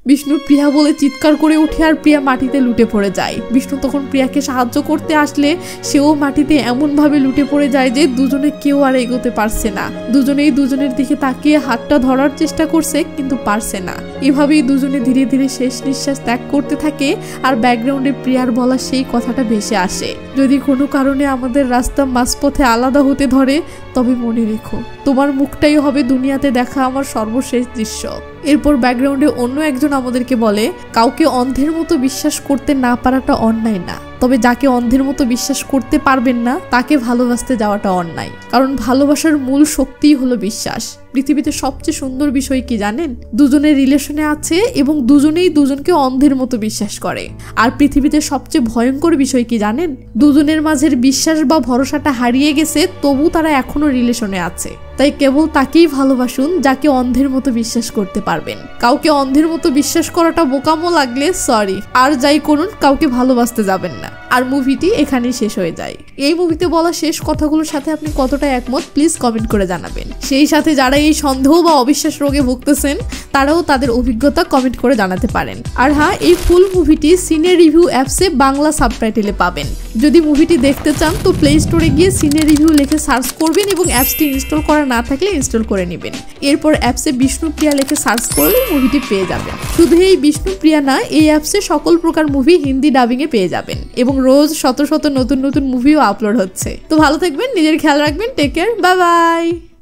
বিষ্ণু প্রিয়া বলে চিৎকার করে উঠে আর প্রিয়া মাটিতে লুটে পড়ে যায়। বিষ্ণু তখন প্রিয়াকে সাহায্য করতে আসলে সেও মাটিতে এমনভাবে লুটে পড়ে যায় যে দুজনে কেউ আর এগোতে পারছে না। দুজনেই দুজনের দিকে তাকিয়ে হাতটা ধরার চেষ্টা করছে কিন্তু পারছে না। এভাবেই দুজনে ধীরে ধীরে শেষ নিঃশ্বাস ত্যাগ করতে থাকে আর ব্যাকগ্রাউন্ডে প্রিয়ার বলা সেই কথাটা ভেসে আসে, যদি কোনো কারণে আমাদের রাস্তা মাঝপথে আলাদা হতে ধরে তবে মনে রেখো তোমার মুখটাই হবে দুনিয়াতে দেখা আমার সর্বশেষ দৃশ্য। এরপর ব্যাকগ্রাউন্ডে অন্য একজন আমাদেরকে বলে, কাউকে অন্ধের মতো বিশ্বাস করতে না পারাটা অন্যায় না, তবে যাকে অন্ধের মতো বিশ্বাস করতে পারবেন না তাকে ভালোবাসতে যাওয়াটা অন্যায়, কারণ ভালোবাসার মূল শক্তিই হলো বিশ্বাস। পৃথিবীতে সবচেয়ে সুন্দর বিষয় কি জানেন? দুজনের রিলেশনে আছে এবং দুজনেই দুজনকে অন্ধের মতো বিশ্বাস করে। আর পৃথিবীতে সবচেয়ে ভয়ঙ্কর বিষয় কি জানেন? দুজনের মাঝের বিশ্বাস বা ভরসাটা হারিয়ে গেছে, তবু তারা এখনো রিলেশনে আছে। তাই কেবল তাকেই ভালোবাসুন যাকে অন্ধের মতো বিশ্বাস করতে পারবেন। কাউকে অন্ধের মতো বিশ্বাস করাটা বোকামো লাগলে সরি, আর যাই করুন কাউকে ভালোবাসতে যাবেন না। আর মুভিটি এখানেই শেষ হয়ে যায়। এই মুভিতে বলা শেষ কথাগুলোর সাথে আপনি কতটা একমত প্লিজ কমেন্ট করে জানাবেন। সেই সাথে যারা এই সন্দেহ বা অবিশ্বাস রোগে ভুগতেছেন তারাও তাদের অভিজ্ঞতা কমেন্ট করে জানাতে পারেন। আর হ্যাঁ, এই ফুল মুভিটি সিনে রিভিউ অ্যাপসে বাংলা সাবটাইটেলে পাবেন। যদি মুভিটি দেখতে চান তো প্লে স্টোরে গিয়ে সিনে রিভিউ লিখে সার্চ করবেন এবং অ্যাপসটি ইনস্টল করা না থাকলে ইনস্টল করে নেবেন। এরপর অ্যাপসে বিষ্ণুপ্রিয়া লিখে সার্চ করলে মুভিটি পেয়ে যাবেন। শুধু এই বিষ্ণুপ্রিয়া না, এই অ্যাপসে সকল প্রকার মুভি হিন্দি ডাবিং এ পেয়ে যাবেন এবং রোজ শত শত নতুন নতুন মুভিও আপলোড হচ্ছে। তো ভালো থাকবেন, নিজের খেয়াল রাখবেন, টেক কেয়ার, বাই বাই।